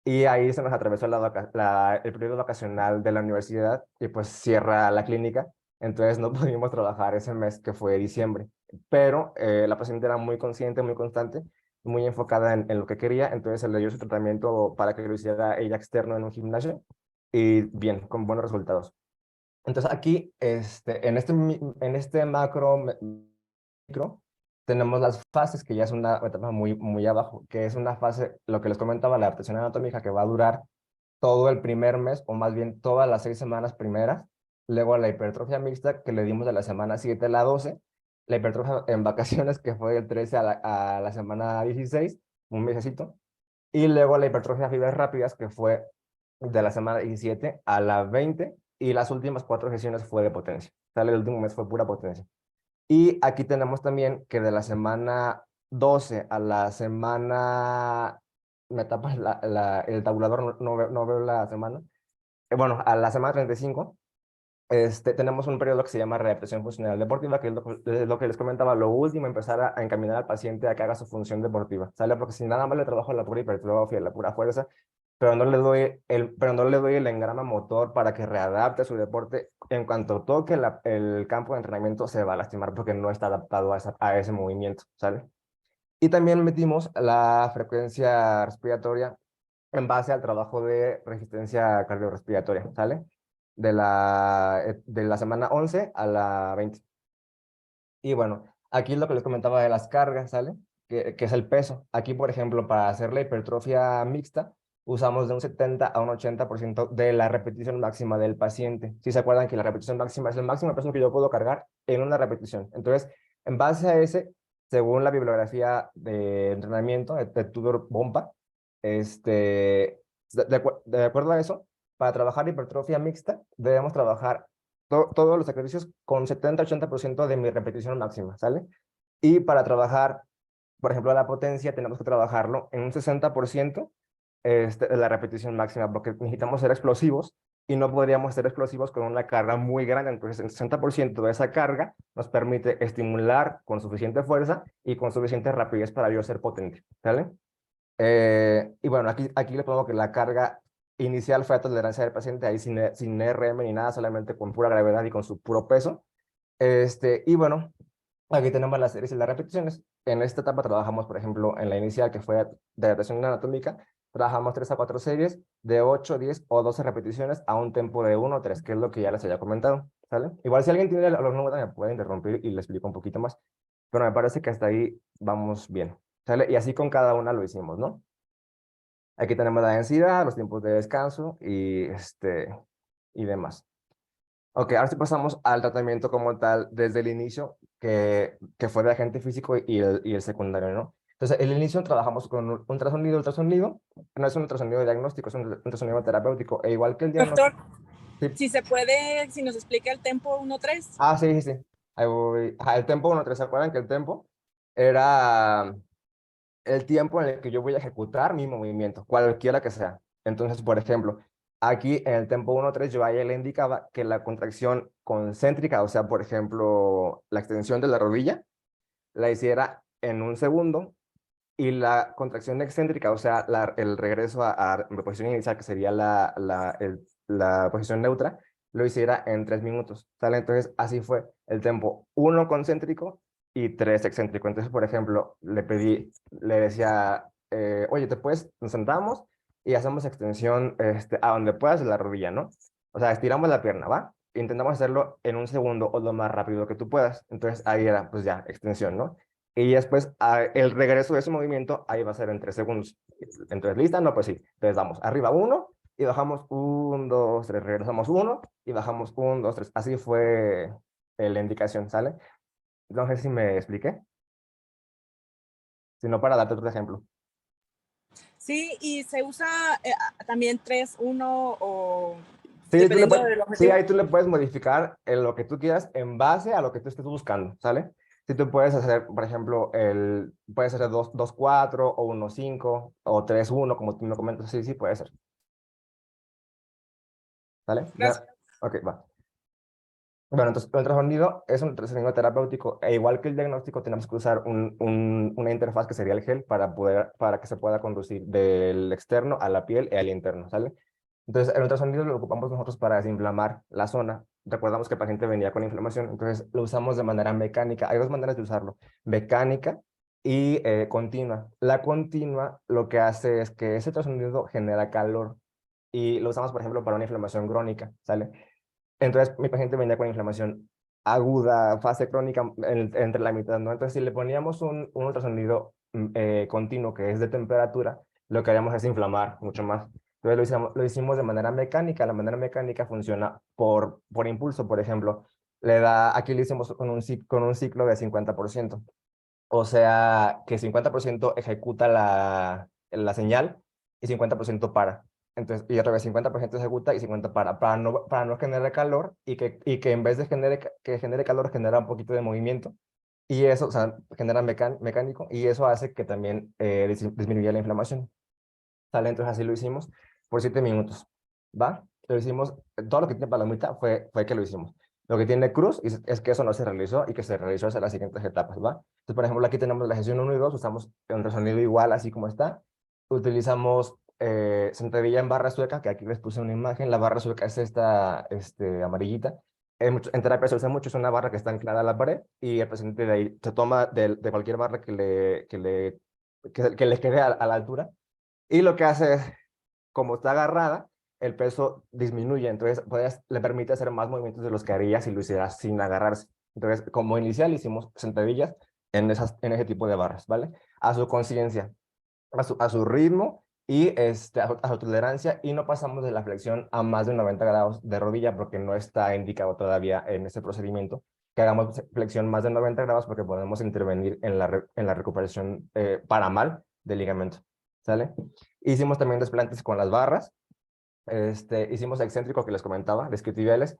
y ahí se nos atravesó el periodo vacacional de la universidad y pues cierra la clínica, entonces no pudimos trabajar ese mes que fue diciembre. Pero la paciente era muy consciente, muy constante, muy enfocada en lo que quería, entonces se le dio su tratamiento para que lo hiciera ella externo en un gimnasio y bien, con buenos resultados. Entonces aquí, en este micro, tenemos las fases, que ya es una etapa muy abajo, que es una fase, lo que les comentaba, la adaptación anatómica, que va a durar todo el primer mes, o más bien todas las 6 semanas primeras. Luego la hipertrofia mixta, que le dimos de la semana 7 a la 12. La hipertrofia en vacaciones, que fue del 13 a la semana 16, un mesecito. Y luego la hipertrofia fibras rápidas, que fue de la semana 17 a la 20. Y las últimas 4 sesiones fue de potencia. ¿Sale? El último mes fue pura potencia. Y aquí tenemos también que de la semana 12 a la semana, me tapas el tabulador, no veo la semana. Bueno, a la semana 35, tenemos un periodo que se llama readaptación funcional deportiva, que es lo que les comentaba, lo último, empezar a encaminar al paciente a que haga su función deportiva, ¿sale? Porque si nada más le trabajo la pura hipertrofia, la pura fuerza, pero no le doy el engrama motor para que readapte su deporte, en cuanto toque el campo de entrenamiento se va a lastimar porque no está adaptado a ese movimiento, ¿sale? Y también metimos la frecuencia respiratoria en base al trabajo de resistencia cardiorrespiratoria, ¿sale? De la semana 11 a la 20. Y bueno, aquí es lo que les comentaba de las cargas, ¿sale? Que es el peso. Aquí, por ejemplo, para hacer la hipertrofia mixta, usamos de un 70 a un 80% de la repetición máxima del paciente. Si se acuerdan que la repetición máxima es el máximo peso que yo puedo cargar en una repetición. Entonces, en base a ese, según la bibliografía de entrenamiento de Tudor Bompa, de acuerdo a eso, para trabajar hipertrofia mixta, debemos trabajar todos los ejercicios con 70-80% de mi repetición máxima, ¿sale? Y para trabajar, por ejemplo, la potencia, tenemos que trabajarlo en un 60% de la repetición máxima, porque necesitamos ser explosivos y no podríamos ser explosivos con una carga muy grande. Entonces, el 60% de esa carga nos permite estimular con suficiente fuerza y con suficiente rapidez para yo ser potente, ¿sale? Y bueno, aquí le pongo que la carga inicial fue a tolerancia del paciente, ahí sin RM ni nada, solamente con pura gravedad y con su puro peso. Y bueno, aquí tenemos las series y las repeticiones. En esta etapa trabajamos, por ejemplo, en la inicial, que fue de adaptación anatómica, trabajamos 3 a 4 series de 8, 10 o 12 repeticiones a un tempo de 1 o 3, que es lo que ya les había comentado, ¿sale? Igual si alguien tiene los números me puede interrumpir y le explico un poquito más, pero me parece que hasta ahí vamos bien, ¿sale? Y así con cada una lo hicimos, ¿no? Aquí tenemos la densidad, los tiempos de descanso y demás. Ok, ahora sí pasamos al tratamiento como tal desde el inicio, que fue de agente físico y el secundario, ¿no? Entonces, el inicio trabajamos con un ultrasonido, no es un ultrasonido diagnóstico, es un ultrasonido terapéutico, e igual que el diagnóstico. Doctor, Sí. si se puede, si nos explica el tempo 1-3. Ah, sí, sí, sí. Ahí voy. Ajá, el tempo 1-3, ¿se acuerdan que el tempo era el tiempo en el que yo voy a ejecutar mi movimiento, cualquiera que sea? Entonces, por ejemplo, aquí en el tempo 1-3 yo ahí le indicaba que la contracción concéntrica, o sea, por ejemplo, la extensión de la rodilla, la hiciera en un segundo, y la contracción excéntrica, o sea, el regreso a mi posición inicial, que sería la posición neutra, lo hiciera en 3 minutos, ¿sale? Entonces, así fue el tempo 1 concéntrico y 3 excéntrico. Entonces, por ejemplo, le decía, oye, nos sentamos y hacemos extensión a donde puedas de la rodilla, ¿no? O sea, estiramos la pierna, ¿va? Intentamos hacerlo en un segundo o lo más rápido que tú puedas. Entonces, ahí era, pues ya, extensión, ¿no? Y después el regreso de ese movimiento, ahí va a ser en 3 segundos. Entonces, ¿lista? No, pues sí. Entonces vamos arriba 1 y bajamos 1, 2, 3. Regresamos 1 y bajamos 1, 2, 3. Así fue la indicación, ¿sale? No sé si me expliqué. sino para darte otro ejemplo. Sí, y se usa también 3-1 o Sí, dependiendo del sí, objetivo. ahí tú le puedes modificar lo que tú quieras en base a lo que tú estés buscando, ¿sale? Si tú puedes hacer, por ejemplo, puedes hacer 2-4 o 1-5 o 3-1, como tú me comentas, sí, puede ser. ¿Sale? Gracias. Ok, va. Bueno, entonces el ultrasonido es un ultrasonido terapéutico, e igual que el diagnóstico tenemos que usar una interfaz que sería el gel para que se pueda conducir del externo a la piel y al interno, ¿sale? Entonces el ultrasonido lo ocupamos nosotros para desinflamar la zona. Recordamos que el paciente venía con inflamación, entonces lo usamos de manera mecánica. Hay dos maneras de usarlo, mecánica y continua. La continua lo que hace es que ese ultrasonido genera calor y lo usamos, por ejemplo, para una inflamación crónica, ¿sale? Entonces, mi paciente venía con inflamación aguda, fase crónica, entre la mitad, ¿no? Entonces, si le poníamos un ultrasonido continuo que es de temperatura, lo que haríamos es inflamar mucho más. Entonces, lo hicimos de manera mecánica. La manera mecánica funciona por impulso, por ejemplo. Aquí lo hicimos con un ciclo de 50%. O sea, que 50% ejecuta la señal y 50% para. Entonces, y otra vez 50% ejecuta y 50% para no generar calor y que en vez de que genere calor, genera un poquito de movimiento. Y eso, o sea, genera mecánico y eso hace que también disminuya la inflamación. ¿Sale? Entonces así lo hicimos por 7 minutos. ¿Va? Lo hicimos, todo lo que tiene palomita fue que lo hicimos. Lo que tiene cruz es que eso no se realizó y que se realizó hacia las siguientes etapas, ¿va? Entonces, por ejemplo, aquí tenemos la sesión 1 y 2, usamos un resonido igual, así como está. Utilizamos sentadilla en barra sueca, que aquí les puse una imagen. La barra sueca es esta amarillita. En terapia se usa mucho, es una barra que está anclada a la pared y el paciente de ahí se toma de cualquier barra que le quede a la altura. Y lo que hace es, como está agarrada, el peso disminuye, entonces le permite hacer más movimientos de los que haría si lo hiciera sin agarrarse. Entonces, como inicial hicimos sentadillas en ese tipo de barras, ¿vale? A su conciencia, a su ritmo y a su tolerancia, y no pasamos de la flexión a más de 90 grados de rodilla porque no está indicado todavía en este procedimiento que hagamos flexión más de 90 grados porque podemos intervenir en la recuperación para mal del ligamento, ¿sale? Hicimos también desplantes con las barras. Hicimos excéntrico que les comentaba, de isquiotibiales,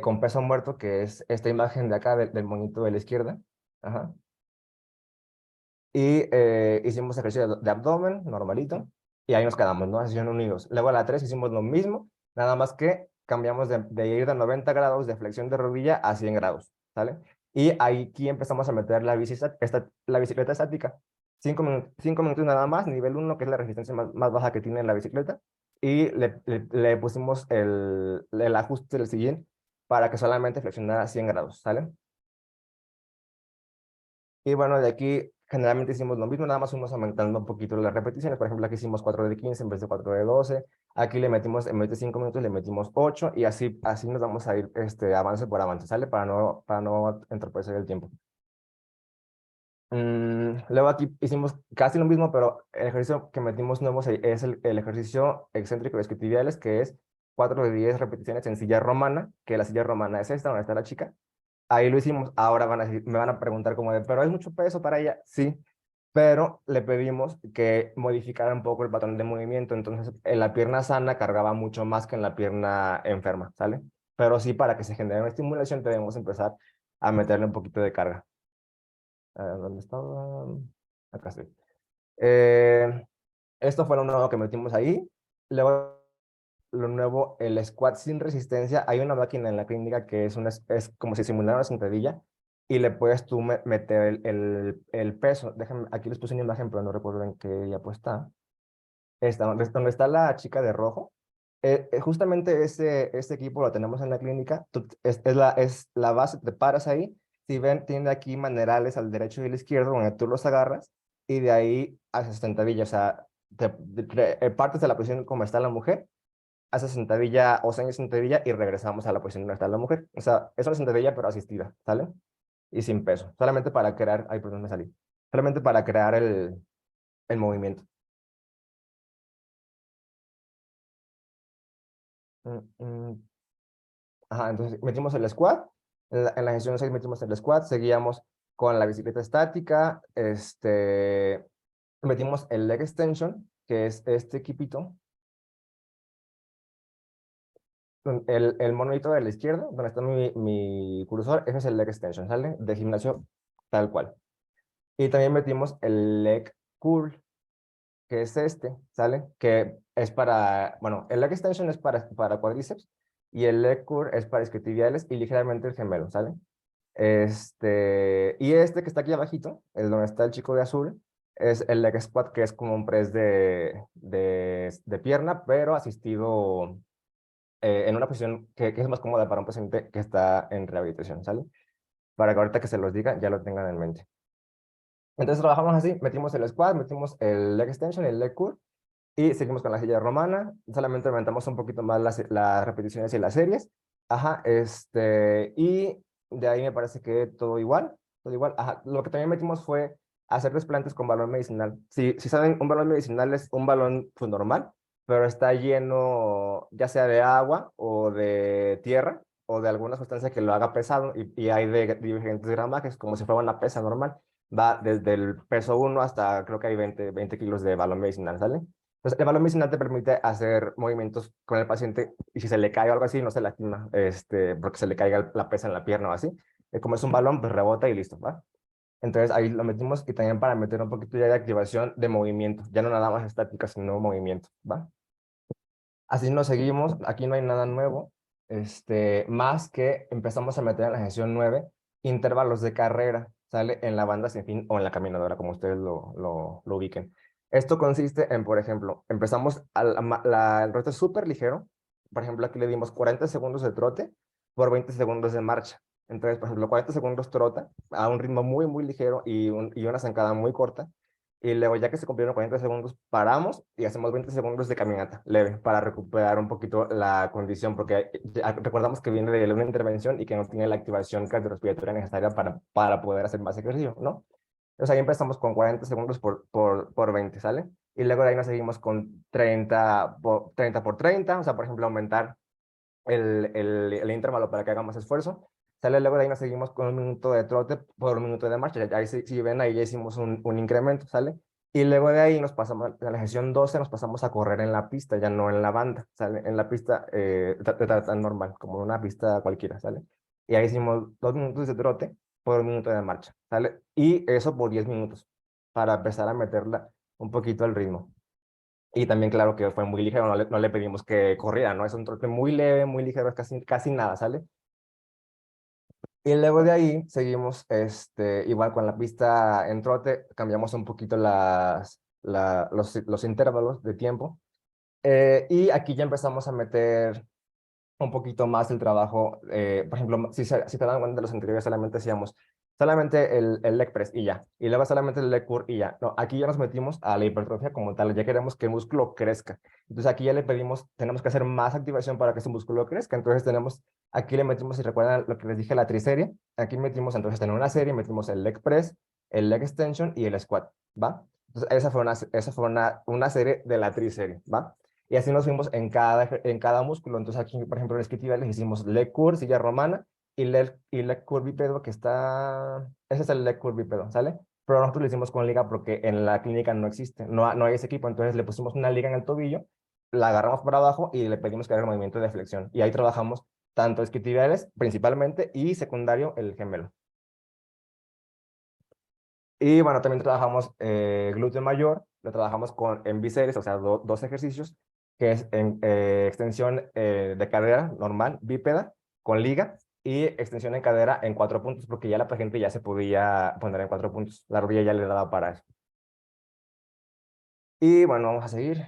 con peso muerto, que es esta imagen de acá del monito de la izquierda. Ajá. Y hicimos ejercicio de abdomen, normalito, y ahí nos quedamos, ¿no? Sesión unidos. Luego a la 3 hicimos lo mismo, nada más que cambiamos de ir de 90 grados de flexión de rodilla a 100 grados, ¿sale? Y aquí empezamos a meter la bicicleta estática. 5 minutos nada más, nivel 1, que es la resistencia más baja que tiene la bicicleta, y le pusimos el ajuste del sillín para que solamente flexionara 100 grados, ¿sale? Y bueno, de aquí generalmente hicimos lo mismo, nada más fuimos aumentando un poquito las repeticiones. Por ejemplo, aquí hicimos 4 de 15 en vez de 4 de 12. Aquí le metimos, en vez de 5 minutos, le metimos 8 y así nos vamos a ir avance por avance, ¿sale? Para no entorpecer el tiempo. Luego aquí hicimos casi lo mismo, pero el ejercicio que metimos nuevo es el ejercicio excéntrico de isquiotibiales, que es 4 de 10 repeticiones en silla romana, que la silla romana es esta, donde está la chica. Ahí lo hicimos. Ahora me van a preguntar como pero ¿es mucho peso para ella? Sí, pero le pedimos que modificara un poco el patrón de movimiento. Entonces, en la pierna sana cargaba mucho más que en la pierna enferma, ¿sale? Pero sí, para que se genere una estimulación, debemos empezar a meterle un poquito de carga. ¿Dónde estaba? Acá estoy. Esto fue lo nuevo que metimos ahí. Luego, lo nuevo, el squat sin resistencia. Hay una máquina en la clínica que es como si simulara una sentadilla y le puedes tú meter el peso. Déjenme, aquí les puse una imagen, pero no recuerdo en qué ya pues está. Donde está la chica de rojo. Justamente ese equipo lo tenemos en la clínica. Es la base, te paras ahí. Si ven, tiene aquí manerales al derecho y al izquierdo donde tú los agarras y de ahí haces sentadilla. O sea, partes de la posición como está la mujer, hace sentadilla o sentadilla y regresamos a la posición donde está la mujer. O sea, es una sentadilla pero asistida, ¿sale? Y sin peso, solamente para crear, ay, perdón, me salí. Solamente para crear el movimiento. Ajá, entonces metimos el squat, en la sesión 6 metimos el squat, seguíamos con la bicicleta estática, metimos el leg extension, que es este equipito. El monolito de la izquierda, donde está mi cursor, ese es el leg extension, ¿sale? De gimnasio tal cual. Y también metimos el leg curl, que es este, ¿sale? Que es para, bueno, el leg extension es para cuádriceps y el leg curl es para isquiotibiales y ligeramente el gemelo, ¿sale? Y este que está aquí abajito, el donde está el chico de azul, es el leg squat, que es como un press de pierna, pero asistido en una posición que es más cómoda para un paciente que está en rehabilitación, ¿sale? Para que ahorita que se los diga, ya lo tengan en mente. Entonces trabajamos así, metimos el squat, metimos el leg extension, el leg curl, y seguimos con la silla romana, solamente aumentamos un poquito más las repeticiones y las series, ajá, y de ahí me parece que todo igual, ajá. Lo que también metimos fue hacer desplantes con balón medicinal. Si saben, un balón medicinal es un balón pues, normal, pero está lleno ya sea de agua o de tierra o de alguna sustancia que lo haga pesado y hay de diferentes gramajes, como si fuera una pesa normal. Va desde el peso 1 hasta creo que hay 20 kilos de balón medicinal, ¿sale? Entonces, el balón medicinal te permite hacer movimientos con el paciente y si se le cae o algo así, no se lastima, porque se le caiga la pesa en la pierna o así. Como es un balón, pues rebota y listo, ¿va? Entonces ahí lo metimos y también para meter un poquito ya de activación de movimiento, ya no nada más estática, sino movimiento, ¿va? Así nos seguimos, aquí no hay nada nuevo, más que empezamos a meter en la sesión 9 intervalos de carrera, ¿sale? En la banda sin fin o en la caminadora, como ustedes lo ubiquen. Esto consiste en, por ejemplo, empezamos, el trote es súper ligero, por ejemplo, aquí le dimos 40 segundos de trote por 20 segundos de marcha. Entonces, por ejemplo, 40 segundos trota a un ritmo muy, muy ligero y una zancada muy corta. Y luego, ya que se cumplieron 40 segundos, paramos y hacemos 20 segundos de caminata leve para recuperar un poquito la condición, porque recordamos que viene de una intervención y que no tiene la activación cardiorrespiratoria necesaria para poder hacer más ejercicio, ¿no? Entonces ahí empezamos con 40 segundos por 20, ¿sale? Y luego de ahí nos seguimos con 30 por 30, o sea, por ejemplo, aumentar el intervalo para que haga más esfuerzo. Sale luego de ahí nos seguimos con un minuto de trote por un minuto de marcha. Ahí si ven, ahí ya hicimos un incremento, ¿sale? Y luego de ahí nos pasamos, en la sesión 12 nos pasamos a correr en la pista, ya no en la banda, ¿sale? En la pista tan normal, como una pista cualquiera, ¿sale? Y ahí hicimos 2 minutos de trote por un minuto de marcha, ¿sale? Y eso por 10 minutos, para empezar a meterla un poquito al ritmo. Y también, claro, que fue muy ligero, no le pedimos que corriera, ¿no? Es un trote muy leve, muy ligero, es casi nada, ¿sale? Y luego de ahí seguimos, igual con la pista en trote, cambiamos un poquito los intervalos de tiempo. Y aquí ya empezamos a meter un poquito más el trabajo. Por ejemplo, si te dan cuenta de los anteriores, solamente hacíamos solamente el leg press y ya. Y luego solamente el leg curl y ya. No, aquí ya nos metimos a la hipertrofia como tal. Ya queremos que el músculo crezca. Entonces aquí ya le pedimos, tenemos que hacer más activación para que ese músculo crezca. Entonces aquí le metimos, si recuerdan lo que les dije, la triserie. Aquí metimos, entonces en una serie metimos el leg press, el leg extension y el squat, ¿va? Entonces esa fue una serie de la triserie, ¿va? Y así nos fuimos en cada músculo. Entonces aquí, por ejemplo, en el isquiotibial hicimos leg curl, silla romana, y leg curl bípedo que está... Ese es el leg curl bípedo, ¿sale? Pero nosotros lo hicimos con liga porque en la clínica no existe, no hay ese equipo. Entonces le pusimos una liga en el tobillo, la agarramos por abajo y le pedimos que haga el movimiento de flexión. Y ahí trabajamos tanto isquiotibiales principalmente y secundario el gemelo. Y bueno, también trabajamos glúteo mayor, lo trabajamos en bíceps, o sea, 2 ejercicios, que es extensión de cadera normal, bípeda, con liga, y extensión en cadera en 4 puntos, porque ya la paciente ya se podía poner en 4 puntos, la rodilla ya le daba para eso. Y bueno, vamos a seguir.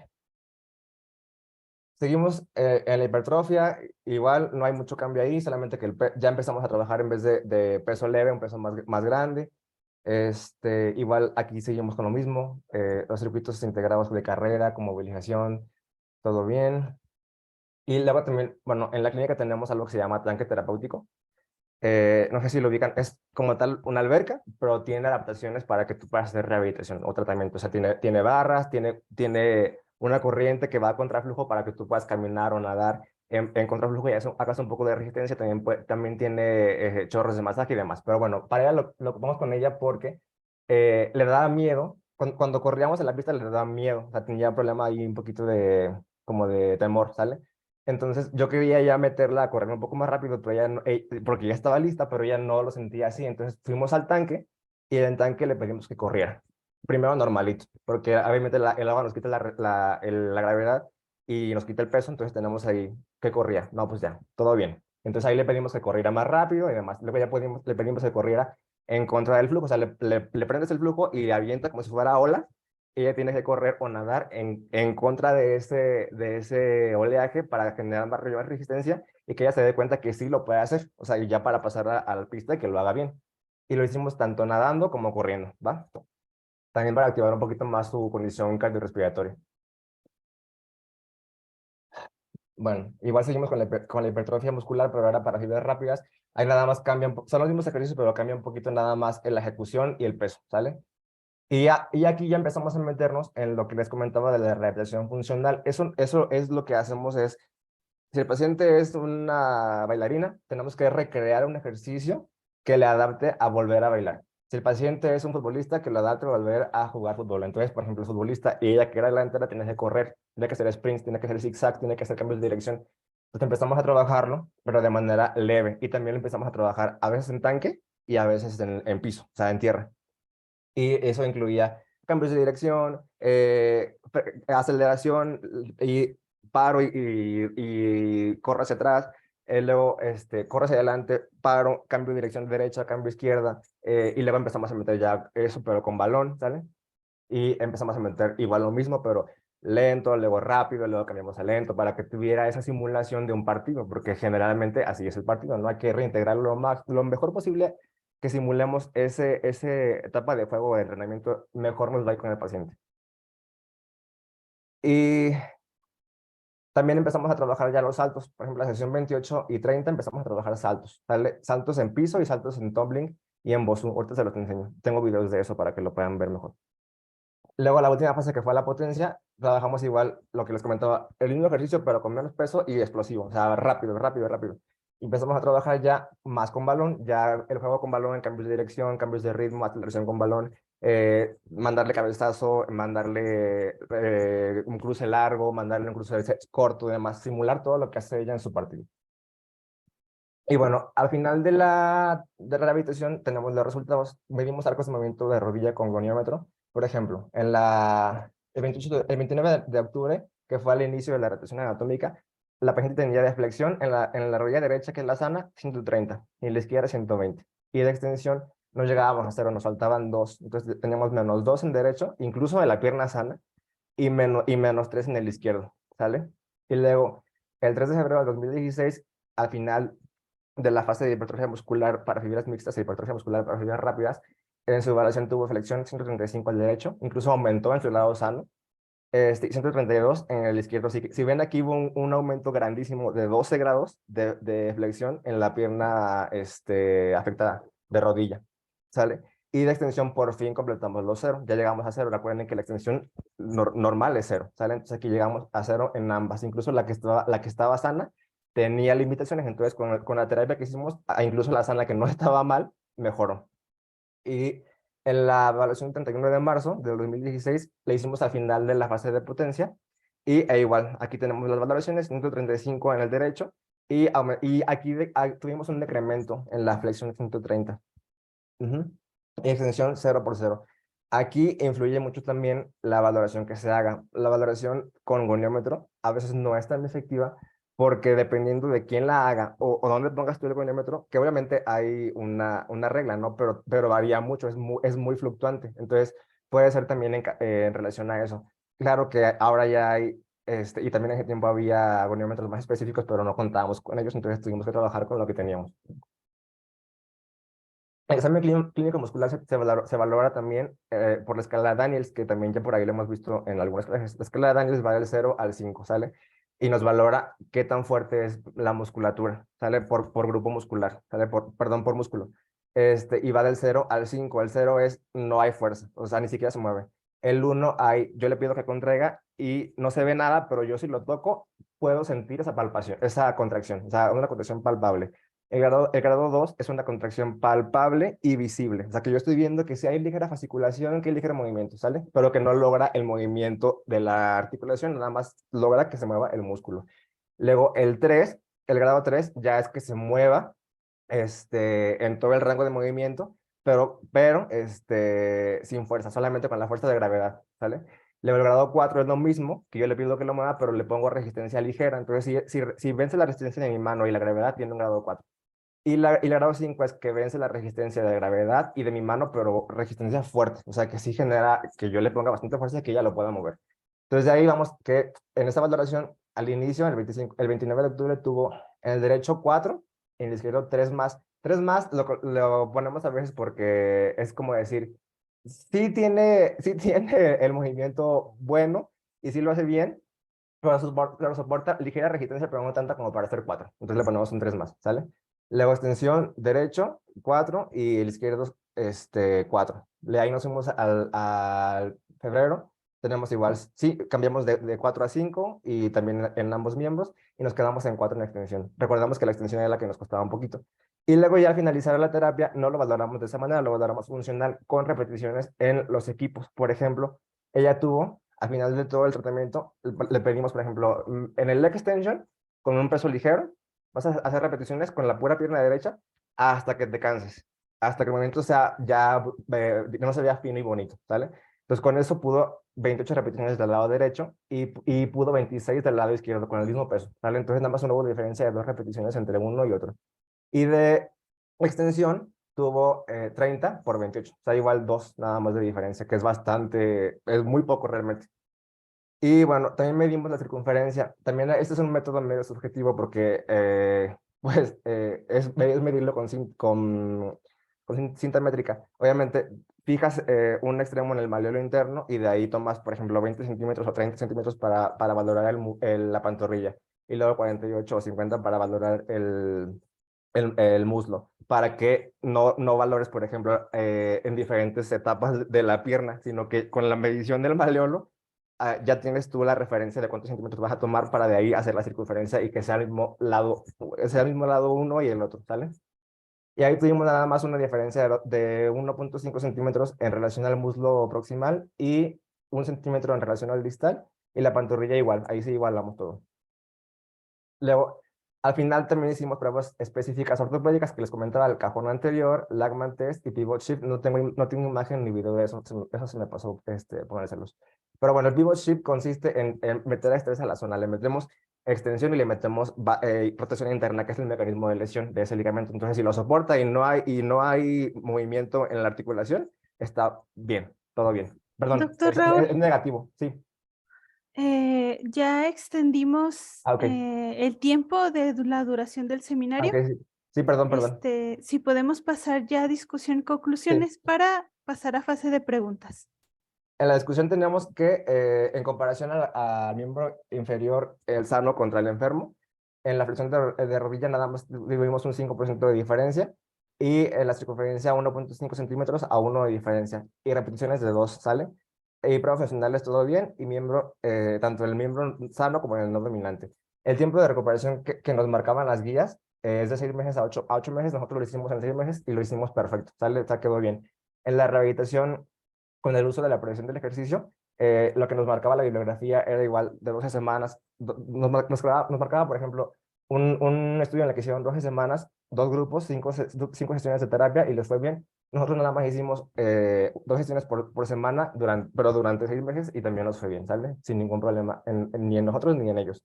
Seguimos en la hipertrofia, igual no hay mucho cambio ahí, solamente que ya empezamos a trabajar en vez de peso leve, un peso más grande. Igual aquí seguimos con lo mismo, los circuitos integrados de carrera, con movilización, todo bien. Y luego también, bueno, en la clínica tenemos algo que se llama tanque terapéutico. No sé si lo ubican, es como tal una alberca, pero tiene adaptaciones para que tú puedas hacer rehabilitación o tratamiento. O sea, tiene barras, tiene una corriente que va a contraflujo para que tú puedas caminar o nadar en contraflujo y hagas un poco de resistencia. También tiene chorros de masaje y demás. Pero bueno, para ella lo ocupamos con ella porque le daba miedo cuando corríamos en la pista le daba miedo, o sea, tenía problema ahí un poquito de, como de temor, ¿sale? Entonces yo quería ya meterla a correr un poco más rápido, pero ella porque ya estaba lista, pero ella no lo sentía así. Entonces fuimos al tanque y en el tanque le pedimos que corriera. Primero normalito, porque obviamente el agua nos quita la gravedad y nos quita el peso, entonces tenemos ahí que corría. No, pues ya, todo bien. Entonces ahí le pedimos que corriera más rápido y demás. Luego ya le pedimos que corriera en contra del flujo, o sea, le prendes el flujo y le avienta como si fuera ola y ella tiene que correr o nadar en contra de ese oleaje para generar mayor resistencia y que ella se dé cuenta que sí lo puede hacer, o sea, y ya para pasar a la pista y que lo haga bien. Y lo hicimos tanto nadando como corriendo, ¿va? También para activar un poquito más su condición cardiorrespiratoria. Bueno, igual seguimos con la hipertrofia muscular, pero ahora para fibras rápidas, ahí nada más cambian, son los mismos ejercicios, pero cambia un poquito nada más en la ejecución y el peso, ¿sale? Y aquí ya empezamos a meternos en lo que les comentaba de la rehabilitación funcional. Eso es lo que hacemos es, si el paciente es una bailarina, tenemos que recrear un ejercicio que le adapte a volver a bailar. Si el paciente es un futbolista, que lo adapte a volver a jugar fútbol. Entonces, por ejemplo, el futbolista y ella que era delantera, tiene que correr, tiene que hacer sprints, tiene que hacer zigzag, tiene que hacer cambios de dirección. Entonces empezamos a trabajarlo, pero de manera leve. Y también lo empezamos a trabajar a veces en tanque y a veces en piso, o sea, en tierra. Y eso incluía cambios de dirección, aceleración y paro y corro hacia atrás, luego corro hacia adelante, paro, cambio de dirección derecha, cambio izquierda, y luego empezamos a meter ya eso, pero con balón, ¿sale? Y empezamos a meter igual lo mismo, pero lento, luego rápido, luego cambiamos a lento para que tuviera esa simulación de un partido, porque generalmente así es el partido, ¿no? Hay que reintegrarlo lo mejor posible, que simulemos ese etapa de juego de entrenamiento, mejor nos va a ir con el paciente. Y también empezamos a trabajar ya los saltos, por ejemplo, la sesión 28 y 30 empezamos a trabajar saltos, ¿sale? Saltos en piso y saltos en tumbling y en Bosu, ahorita se los enseño, tengo videos de eso para que lo puedan ver mejor. Luego la última fase que fue la potencia, trabajamos igual lo que les comentaba, el mismo ejercicio pero con menos peso y explosivo, o sea, rápido, rápido, rápido. Y empezamos a trabajar ya más con balón, ya el juego con balón en cambios de dirección, cambios de ritmo, aceleración con balón, mandarle cabezazo, mandarle un cruce largo, mandarle un cruce corto y demás, simular todo lo que hace ella en su partido. Y bueno, al final de la rehabilitación tenemos los resultados. Medimos arcos de movimiento de rodilla con goniómetro. Por ejemplo, el 29 de octubre, que fue al inicio de la rotación anatómica, la paciente tenía de flexión en la rodilla derecha, que es la sana, 130, y en la izquierda 120. Y de extensión no llegábamos a cero, nos faltaban 2. Entonces teníamos -2 en derecho, incluso en la pierna sana, y -3 en el izquierdo, ¿sale? Y luego, el 3 de febrero del 2016, al final de la fase de hipertrofia muscular para fibras mixtas e hipertrofia muscular para fibras rápidas, en su evaluación tuvo flexión 135 al derecho, incluso aumentó en su lado sano, 132 en el izquierdo. Si ven aquí hubo un aumento grandísimo de 12 grados de flexión en la pierna afectada de rodilla, ¿sale? Y de extensión por fin completamos los 0, ya llegamos a 0, recuerden que la extensión normal es 0, ¿sale? Entonces aquí llegamos a 0 en ambas, incluso la que estaba sana tenía limitaciones, entonces con la terapia que hicimos, incluso la sana que no estaba mal, mejoró. Y en la evaluación 31 de marzo de 2016, le hicimos al final de la fase de potencia, e igual, aquí tenemos las valoraciones, 135 en el derecho, y aquí tuvimos un decremento en la flexión 130. Y extensión 0 por 0. Aquí influye mucho también la valoración que se haga. La valoración con goniómetro a veces no es tan efectiva porque dependiendo de quién la haga o dónde pongas tú el goniómetro, que obviamente hay una regla, ¿no? Pero varía mucho, es muy fluctuante. Entonces, puede ser también en relación a eso. Claro que ahora ya hay, y también en ese tiempo había goniómetros más específicos, pero no contábamos con ellos, entonces tuvimos que trabajar con lo que teníamos. El examen clínico muscular se valora también por la escala Daniels, que también ya por ahí lo hemos visto en algunas clases. La escala Daniels va del 0 al 5, ¿sale? Y nos valora qué tan fuerte es la musculatura, ¿sale? Por grupo muscular, ¿sale? Perdón, por músculo. Y va del 0 al 5. El 0 es no hay fuerza, o sea, ni siquiera se mueve. El 1 yo le pido que contraiga y no se ve nada, pero yo si lo toco puedo sentir esa palpación, esa contracción, o sea, una contracción palpable. El grado 2 es una contracción palpable y visible. O sea, que yo estoy viendo que sí hay ligera fasciculación, que hay ligero movimiento, ¿sale? Pero que no logra el movimiento de la articulación, nada más logra que se mueva el músculo. Luego el grado 3 ya es que se mueva en todo el rango de movimiento, pero sin fuerza, solamente con la fuerza de gravedad, ¿sale? Luego el grado 4 es lo mismo, que yo le pido que lo mueva, pero le pongo resistencia ligera. Entonces, si vence la resistencia de mi mano y la gravedad, tiene un grado 4. Y el grado 5 es que vence la resistencia de gravedad y de mi mano, pero resistencia fuerte. O sea, que sí genera que yo le ponga bastante fuerza y que ella lo pueda mover. Entonces, de ahí vamos que en esta valoración, al inicio, el 29 de octubre, tuvo en el derecho 4, en el izquierdo 3 más. 3 más lo ponemos a veces porque es como decir, sí tiene el movimiento bueno y sí lo hace bien, pero soporta ligera resistencia, pero no tanta como para hacer 4. Entonces le ponemos un 3 más, ¿sale? Luego extensión derecho, 4, y el izquierdo, 4. Le ahí nos fuimos al febrero. Tenemos igual, sí, cambiamos de 4 a 5 y también en ambos miembros y nos quedamos en 4 en la extensión. Recordamos que la extensión era la que nos costaba un poquito. Y luego ya al finalizar la terapia no lo valoramos de esa manera, lo valoramos funcional con repeticiones en los equipos. Por ejemplo, ella tuvo, al final de todo el tratamiento, le pedimos, por ejemplo, en el leg extension, con un peso ligero, vas a hacer repeticiones con la pura pierna derecha hasta que te canses, hasta que el movimiento sea ya, no se vea fino y bonito, ¿sale? Entonces con eso pudo 28 repeticiones del lado derecho y pudo 26 del lado izquierdo con el mismo peso, ¿sale? Entonces nada más no hubo diferencia de 2 repeticiones entre uno y otro. Y de extensión tuvo 30 por 28, o sea, igual 2 nada más de diferencia, que es bastante, es muy poco realmente. Y bueno, también medimos la circunferencia. También este es un método medio subjetivo porque es medirlo con cinta métrica. Obviamente, fijas un extremo en el malleolo interno y de ahí tomas, por ejemplo, 20 centímetros o 30 centímetros para valorar la pantorrilla. Y luego 48 o 50 para valorar el muslo. Para que no valores, por ejemplo, en diferentes etapas de la pierna, sino que con la medición del malleolo ya tienes tú la referencia de cuántos centímetros vas a tomar para de ahí hacer la circunferencia y que sea el mismo lado uno y el otro, ¿sale? Y ahí tuvimos nada más una diferencia de 1.5 centímetros en relación al muslo proximal y 1 centímetro en relación al distal y la pantorrilla igual, ahí sí igualamos todo. Luego, al final también hicimos pruebas específicas ortopédicas que les comentaba, el cajón anterior, Lagman test y pivot shift. No tengo imagen ni video de eso, eso se me pasó ponérselos. Pero bueno, el pivot shift consiste en meter estrés a la zona, le metemos extensión y le metemos rotación interna, que es el mecanismo de lesión de ese ligamento. Entonces, si lo soporta y no hay movimiento en la articulación, está bien, todo bien. Perdón, Doctor es Raúl, negativo, sí. ya extendimos Ok, el tiempo de la duración del seminario. ok, sí. Sí, perdón. Si podemos pasar ya a discusión y Sí. conclusiones para pasar a fase de preguntas. En la discusión teníamos que, en comparación al miembro inferior, el sano contra el enfermo, en la flexión de rodilla nada más tuvimos un 5% de diferencia y en la circunferencia 1.5 centímetros a 1 de diferencia y repeticiones de 2, ¿sale? Y profesionales todo bien y tanto el miembro sano como el no dominante. El tiempo de recuperación que nos marcaban las guías es de 6 meses a 8 meses, nosotros lo hicimos en 6 meses y lo hicimos perfecto, ¿sale? O sea, quedó bien. En la rehabilitación con el uso de la progresión del ejercicio, lo que nos marcaba la bibliografía era igual de 12 semanas. Nos marcaba, por ejemplo, un estudio en el que hicieron 12 semanas, 2 grupos, 5 sesiones de terapia y les fue bien. Nosotros nada más hicimos 2 sesiones por semana, pero durante 6 meses y también nos fue bien, ¿sale? Sin ningún problema, ni en nosotros ni en ellos.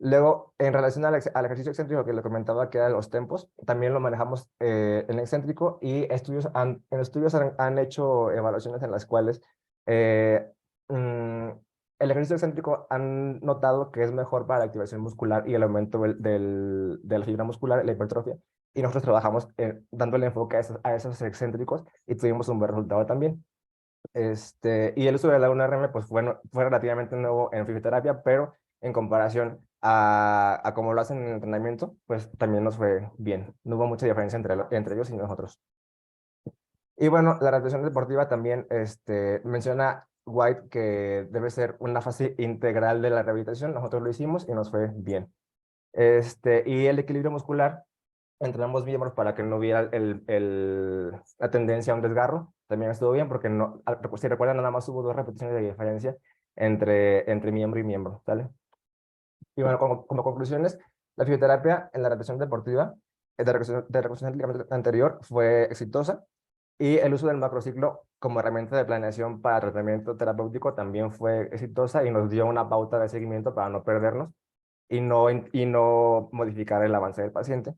Luego, en relación al ejercicio excéntrico que le comentaba que eran los tempos, también lo manejamos en excéntrico y en estudios han hecho evaluaciones en las cuales eh, mm, el ejercicio excéntrico han notado que es mejor para la activación muscular y el aumento de la fibra muscular, la hipertrofia. Y nosotros trabajamos dándole enfoque a esos excéntricos y tuvimos un buen resultado también. Y el uso de la 1RM pues fue relativamente nuevo en fisioterapia, pero en comparación a cómo lo hacen en el entrenamiento, pues también nos fue bien. No hubo mucha diferencia entre ellos y nosotros. Y bueno, la rehabilitación deportiva también menciona White que debe ser una fase integral de la rehabilitación. Nosotros lo hicimos y nos fue bien. Y el equilibrio muscular entre ambos miembros para que no hubiera la tendencia a un desgarro. También estuvo bien porque no, si recuerdan, nada más hubo 2 repeticiones de diferencia entre miembro y miembro, ¿sale? Y bueno, como conclusiones, la fisioterapia en la represión deportiva de reconstrucción del ligamento anterior fue exitosa y el uso del macrociclo como herramienta de planeación para tratamiento terapéutico también fue exitosa y nos dio una pauta de seguimiento para no perdernos y no modificar el avance del paciente.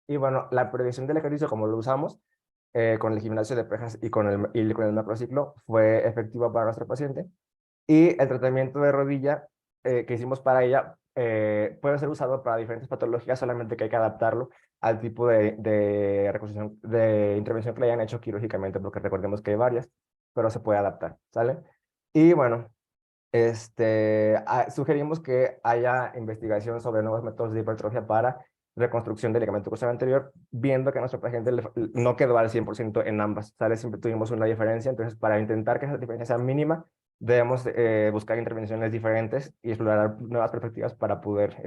Y bueno, la predicción del ejercicio, como lo usamos con el gimnasio de pesas y con el macrociclo, fue efectiva para nuestro paciente. Y el tratamiento de rodilla que hicimos para ella puede ser usado para diferentes patologías, solamente que hay que adaptarlo al tipo de reconstrucción, de intervención que le hayan hecho quirúrgicamente, porque recordemos que hay varias, pero se puede adaptar, ¿sale? Y bueno, sugerimos que haya investigación sobre nuevos métodos de hipertrofia para reconstrucción del ligamento cruzado anterior, viendo que nuestro paciente no quedó al 100% en ambas, ¿sale? Siempre tuvimos una diferencia, entonces para intentar que esa diferencia sea mínima, debemos buscar intervenciones diferentes y explorar nuevas perspectivas para poder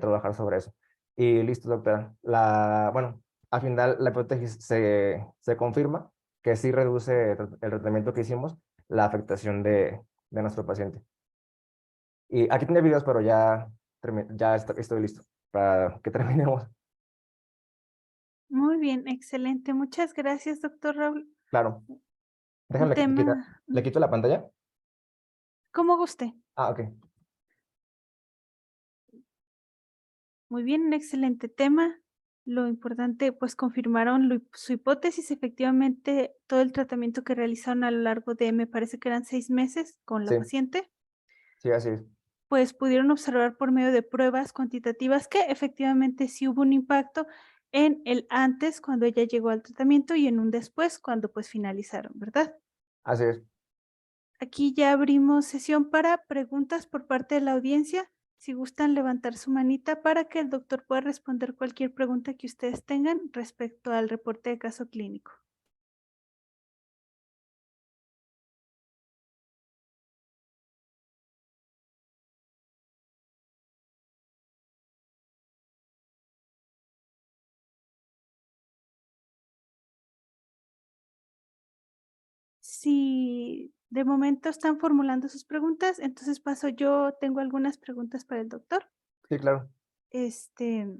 trabajar sobre eso. Y listo, doctora. Bueno, al final la hipótesis se confirma que sí reduce el tratamiento que hicimos la afectación de nuestro paciente. Y aquí tiene videos, pero ya estoy listo para que terminemos. Muy bien, excelente. Muchas gracias, doctor Raúl. Claro. Un Déjame tema, ¿le quito la pantalla? como guste. Ah, ok. Muy bien, un excelente tema. Lo importante, pues confirmaron su hipótesis. Efectivamente, todo el tratamiento que realizaron a lo largo de, me parece que eran 6 meses con la Sí, paciente, sí, así es. pues pudieron observar por medio de pruebas cuantitativas que efectivamente sí hubo un impacto en el antes, cuando ella llegó al tratamiento, y en un después, cuando pues finalizaron, ¿verdad? Así es. Aquí ya abrimos sesión para preguntas por parte de la audiencia. Si gustan levantar su manita para que el doctor pueda responder cualquier pregunta que ustedes tengan respecto al reporte de caso clínico. Si de momento están formulando sus preguntas, entonces paso yo, tengo algunas preguntas para el doctor. Sí, claro. Este,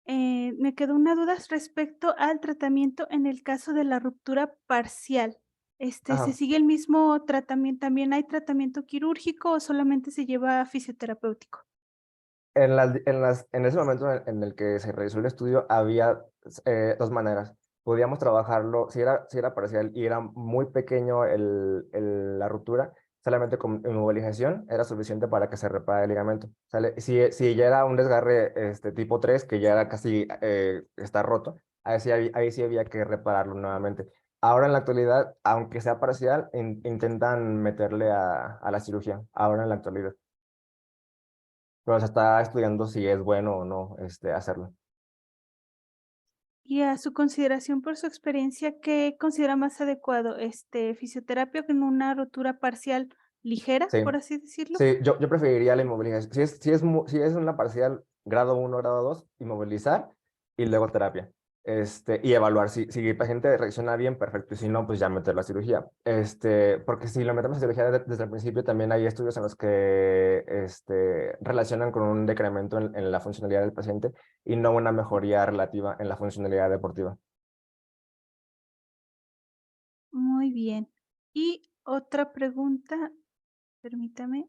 me quedó una duda respecto al tratamiento en el caso de la ruptura parcial. ¿Se Ajá. sigue el mismo tratamiento? ¿También hay tratamiento quirúrgico o solamente se lleva fisioterapéutico? En ese momento en el que se realizó el estudio, había 2 maneras. Podíamos trabajarlo, si era parcial y era muy pequeño la ruptura, solamente con inmovilización era suficiente para que se repare el ligamento. ¿Sale? Si ya era un desgarre tipo 3, que ya era casi está roto, ahí sí había que repararlo nuevamente. Ahora en la actualidad, aunque sea parcial, intentan meterle a la cirugía, ahora en la actualidad. Pero se está estudiando si es bueno o no hacerlo. Y a su consideración, por su experiencia, ¿qué considera más adecuado? ¿Fisioterapia con una rotura parcial ligera, Sí, por así decirlo? sí, yo preferiría la inmovilización. Si es una parcial grado 1 grado 2 inmovilizar y luego terapia. Y evaluar si el paciente reacciona bien, perfecto, y si no, pues ya meterlo a cirugía. Porque si lo metemos a cirugía desde el principio, también hay estudios en los que relacionan con un decremento en la funcionalidad del paciente y no una mejoría relativa en la funcionalidad deportiva. Muy bien. Y otra pregunta, permítame.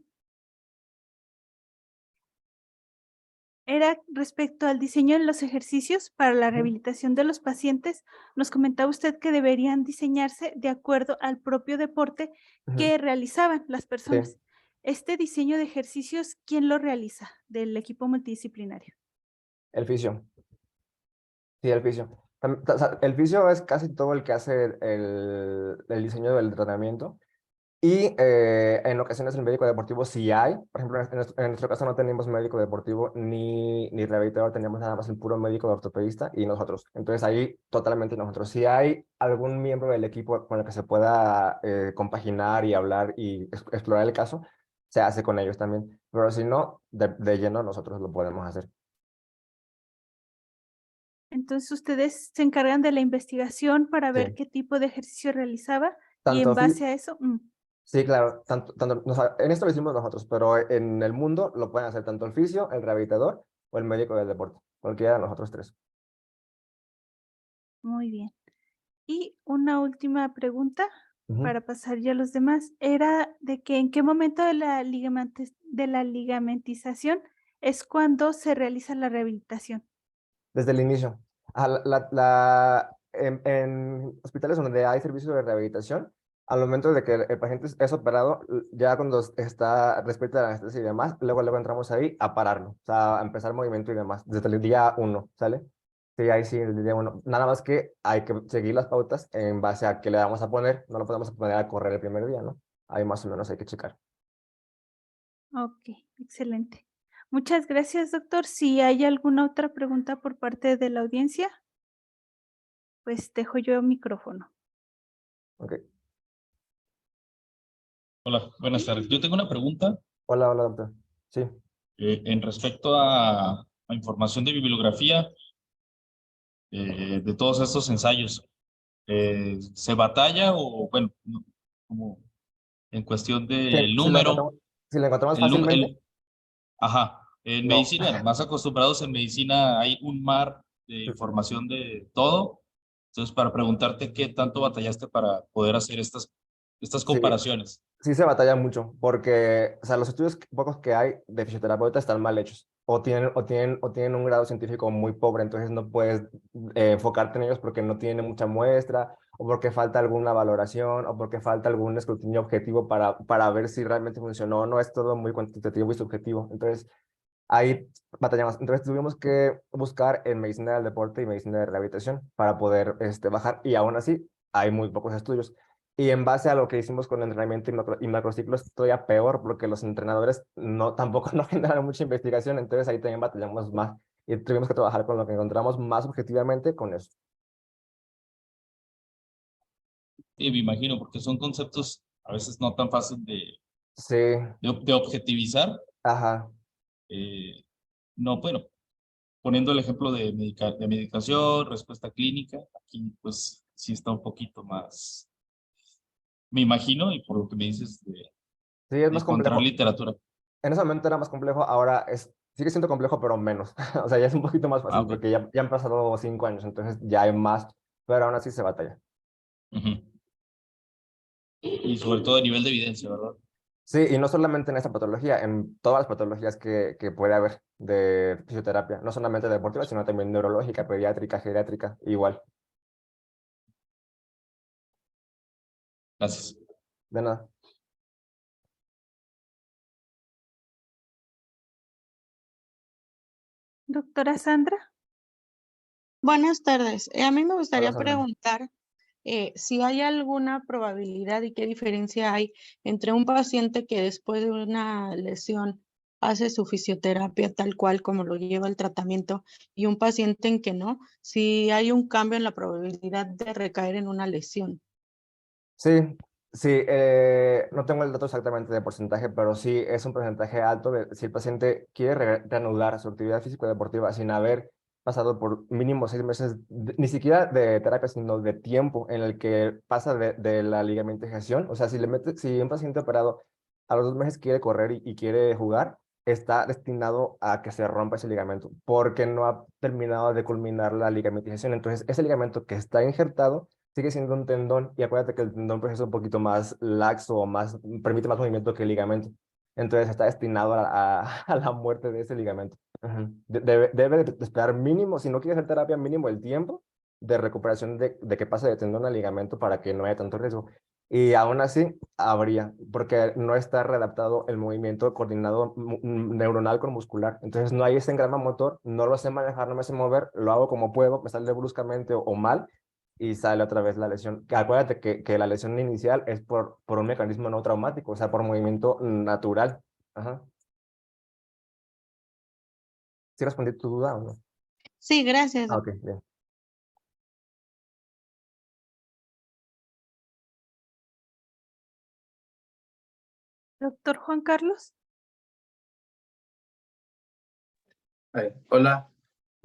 Era respecto al diseño de los ejercicios para la Ujú, rehabilitación de los pacientes. Nos comentaba usted que deberían diseñarse de acuerdo al propio deporte ujú. que realizaban las Sí, personas. Este diseño de ejercicios, ¿quién lo realiza del equipo multidisciplinario? el fisio. Sí, el fisio. O sea, el fisio es casi todo el que hace el diseño del tratamiento. Y en ocasiones el médico deportivo sí hay. Por ejemplo, en nuestro caso no tenemos médico deportivo ni rehabilitador, teníamos nada más el puro médico ortopedista y nosotros. Entonces ahí totalmente nosotros. Si hay algún miembro del equipo con el que se pueda compaginar y hablar y explorar el caso, se hace con ellos también. Pero si no, de lleno nosotros lo podemos hacer. Entonces, ustedes se encargan de la investigación para ver Sí. qué tipo de ejercicio realizaba y Tanto en base a eso, Sí, claro, en esto lo hicimos nosotros, pero en el mundo lo pueden hacer tanto el fisio, el rehabilitador o el médico del deporte, cualquiera de nosotros tres. muy bien. Y una última pregunta Ujú. para pasar ya a los demás, era de que en qué momento de la ligamentización es cuando se realiza la rehabilitación. Desde el inicio. En hospitales donde hay servicios de rehabilitación, al momento de que el paciente es operado, ya cuando está respecto a la anestesia y demás, luego entramos ahí a pararlo, o sea, a empezar movimiento y demás, desde el día 1, ¿sale? Sí, ahí sí, el día 1. Nada más que hay que seguir las pautas en base a qué le vamos a poner, no lo podemos poner a correr el primer día, ¿no? Ahí más o menos hay que checar. Ok, excelente. Muchas gracias, doctor. Si hay alguna otra pregunta por parte de la audiencia, pues dejo yo el micrófono. Ok. Hola, buenas tardes. Yo tengo una pregunta Hola, doctor. Sí. en respecto a información de bibliografía de todos estos ensayos. ¿Se batalla o, bueno, como en cuestión Sí, del número, si lo encontramos el, fácilmente, ajá, en no. medicina, bueno, más acostumbrados en medicina hay un mar de información de todo. Entonces, para preguntarte qué tanto batallaste para poder hacer estas Sí, comparaciones. sí se batalla mucho, porque, o sea, los estudios pocos que hay de fisioterapeuta están mal hechos, o tienen un grado científico muy pobre, entonces no puedes enfocarte en ellos porque no tienen mucha muestra, o porque falta alguna valoración, o porque falta algún escrutinio objetivo para ver si realmente funcionó o no, es todo muy cuantitativo y subjetivo, entonces ahí batallamos. Entonces tuvimos que buscar en medicina del deporte y medicina de rehabilitación para poder bajar, y aún así hay muy pocos estudios. Y en base a lo que hicimos con entrenamiento y macrociclos, todavía peor, porque los entrenadores tampoco no generan mucha investigación, entonces ahí también batallamos más. Y tuvimos que trabajar con lo que encontramos más objetivamente con eso. Me imagino, porque son conceptos a veces no tan fáciles Sí, de objetivizar. ajá. No, bueno, poniendo el ejemplo de medicación, respuesta clínica, aquí pues sí está un poquito más, me imagino, y por lo que me dices Sí, es de más encontrar complejo. literatura. En ese momento era más complejo, ahora sigue siendo complejo, pero menos. O sea, ya es un poquito más Ah, fácil ok. porque ya han pasado 5 años, entonces ya hay más, pero aún así se batalla. Ujú. Y sobre todo a nivel de evidencia, ¿verdad? Sí, y no solamente en esta patología, en todas las patologías que puede haber de fisioterapia, no solamente deportiva, sino también neurológica, pediátrica, geriátrica, igual. Gracias. De nada. Doctora Sandra. Buenas tardes. A mí me Hola, gustaría Sandra. preguntar si hay alguna probabilidad y qué diferencia hay entre un paciente que después de una lesión hace su fisioterapia tal cual como lo lleva el tratamiento y un paciente en que no, si hay un cambio en la probabilidad de recaer en una lesión. Sí, sí, no tengo el dato exactamente de porcentaje, pero sí es un porcentaje alto de si el paciente quiere reanudar su actividad físico-deportiva sin haber pasado por mínimo 6 meses, ni siquiera de terapia, sino de tiempo en el que pasa de la ligamentización. O sea, si un paciente operado a los 2 meses quiere correr y quiere jugar, está destinado a que se rompa ese ligamento porque no ha terminado de culminar la ligamentización. Entonces, ese ligamento que está injertado sigue siendo un tendón, y acuérdate que el tendón pues, es un poquito más laxo o permite más movimiento que el ligamento. Entonces está destinado a la muerte de ese ligamento. Ujú. Debe de esperar mínimo, si no quiere hacer terapia, mínimo el tiempo de recuperación de que pase de tendón a ligamento para que no haya tanto riesgo. Y aún así habría, porque no está readaptado el movimiento coordinado neuronal con muscular. Entonces no hay ese engrama motor, no lo sé manejar, no me sé mover, lo hago como puedo, me sale bruscamente o mal, y sale otra vez la lesión. Acuérdate que la lesión inicial es por un mecanismo no traumático, o sea, por movimiento natural. Ajá. ¿Sí respondí tu duda o no? Sí, gracias. Ah, ok, bien. Doctor Juan Carlos. Hola.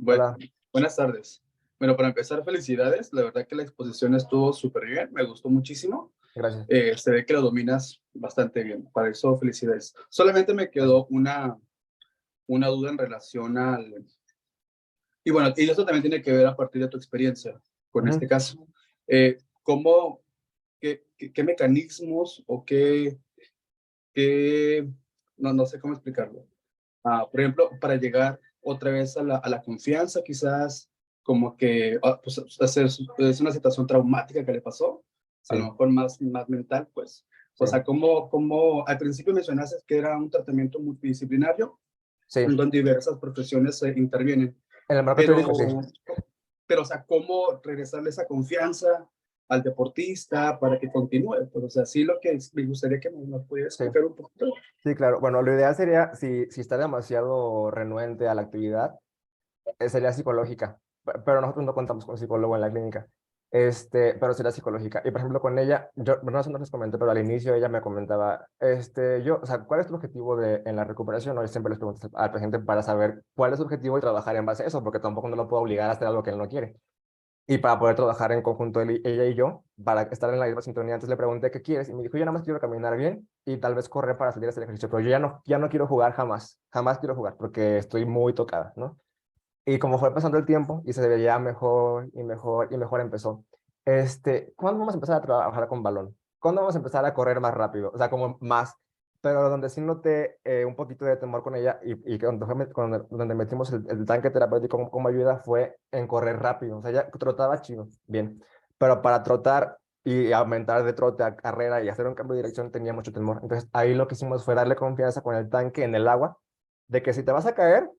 Hola. Buenas tardes. Bueno, para empezar, felicidades. La verdad que la exposición estuvo súper bien, me gustó muchísimo. Gracias. Se ve que lo dominas bastante bien. Para eso, felicidades. Solamente me quedó una duda en relación al... Y bueno, y esto también tiene que ver a partir de tu experiencia con este caso. ¿Cómo, qué mecanismos o no sé cómo explicarlo? Por ejemplo, para llegar otra vez a la confianza, quizás como que pues, es una situación traumática que le pasó, a Sí, lo mejor más mental, pues. O sí, sea, como al principio mencionaste que era un tratamiento multidisciplinario, sí. en donde diversas profesiones intervienen. En el marco Pero, teórico, sí. o sea, ¿cómo regresarle esa confianza al deportista para que continúe? Pues, o sea, sí lo que me gustaría que nos pudieras Sí. explicar un poquito. Sí, claro. Bueno, lo ideal sería, si está demasiado renuente a la actividad, sería psicológica. Pero nosotros no contamos con psicólogo en la clínica. Pero sería psicológica. Y por ejemplo, con ella, yo, bueno, no les comenté, pero al inicio ella me comentaba, o sea, ¿cuál es tu objetivo en la recuperación? ¿No? Yo siempre les pregunto al paciente para saber cuál es su objetivo y trabajar en base a eso, porque tampoco no lo puedo obligar a hacer algo que él no quiere. Y para poder trabajar en conjunto ella y yo, para estar en la misma sintonía, antes le pregunté qué quieres y me dijo, yo nada más quiero caminar bien y tal vez correr para salir a hacer ejercicio, pero yo ya no quiero jugar jamás, jamás quiero jugar porque estoy muy tocada, ¿no? Y como fue pasando el tiempo y se veía mejor y mejor y mejor empezó, ¿cuándo vamos a empezar a trabajar con balón? ¿Cuándo vamos a empezar a correr más rápido? O sea, como más, pero donde sí noté un poquito de temor con ella y que donde metimos el tanque terapéutico como ayuda fue en correr rápido. O sea, ella trotaba chido, bien, pero para trotar y aumentar de trote a carrera y hacer un cambio de dirección tenía mucho temor. Entonces ahí lo que hicimos fue darle confianza con el tanque en el agua, de que si te vas a caer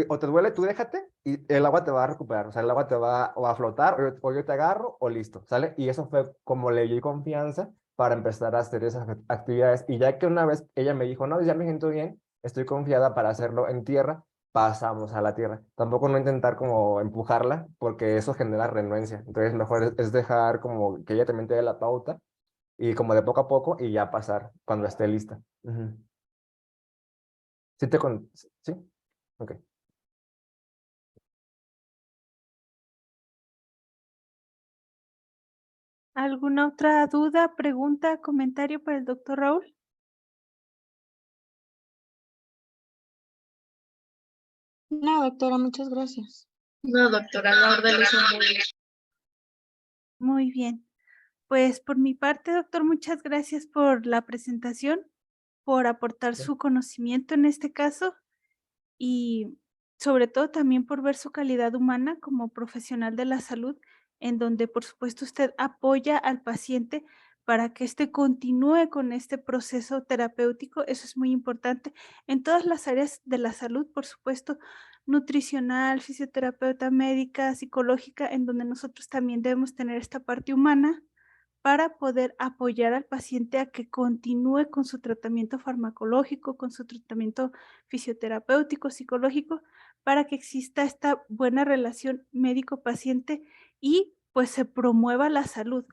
o te duele, tú déjate y el agua te va a recuperar. O sea, el agua te va o a flotar o yo te agarro o listo, ¿sale? Y eso fue como le di confianza para empezar a hacer esas actividades. Y ya que una vez ella me dijo, no, ya me siento bien, estoy confiada para hacerlo en tierra, pasamos a la tierra. Tampoco no intentar como empujarla, porque eso genera renuencia. Entonces, mejor es dejar como que ella también te dé la pauta y como de poco a poco y ya pasar cuando esté lista. ¿Sí ¿Sí? Ok. ¿Alguna otra duda, pregunta, comentario para el doctor Raúl? No, doctora, muchas gracias. No, doctora, la orden lo hizo muy bien. Muy bien. Pues por mi parte, doctor, muchas gracias por la presentación, por aportar su conocimiento en este caso y sobre todo también por ver su calidad humana como profesional de la salud, en donde por supuesto usted apoya al paciente para que éste continúe con este proceso terapéutico. Eso es muy importante en todas las áreas de la salud, por supuesto, nutricional, fisioterapeuta, médica, psicológica, en donde nosotros también debemos tener esta parte humana para poder apoyar al paciente a que continúe con su tratamiento farmacológico, con su tratamiento fisioterapéutico, psicológico, para que exista esta buena relación médico-paciente y pues se promueva la salud,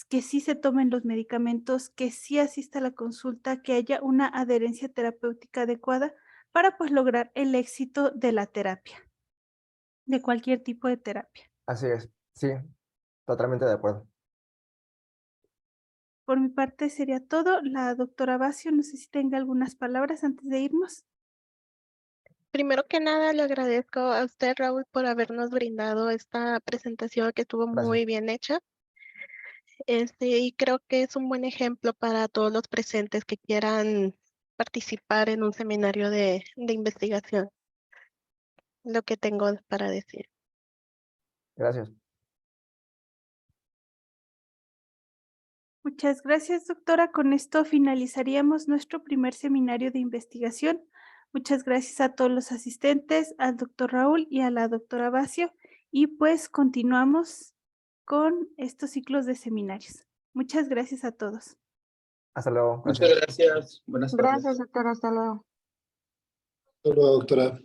que sí se tomen los medicamentos, que sí asista a la consulta, que haya una adherencia terapéutica adecuada para pues lograr el éxito de la terapia, de cualquier tipo de terapia. Así es, sí, totalmente de acuerdo. Por mi parte sería todo. La doctora Bacio, no sé si tenga algunas palabras antes de irnos. Primero que nada, le agradezco a usted, Raúl, por habernos brindado esta presentación que estuvo Gracias. muy bien hecha. Y creo que es un buen ejemplo para todos los presentes que quieran participar en un seminario de investigación. Lo que tengo para decir. Gracias. Muchas gracias, doctora. Con esto finalizaríamos nuestro primer seminario de investigación. Muchas gracias a todos los asistentes, al doctor Raúl y a la doctora Bacio. Y pues continuamos con estos ciclos de seminarios. Muchas gracias a todos. Hasta luego. Muchas gracias. Buenas tardes. Gracias, doctora. Hasta luego. Hasta luego, doctora.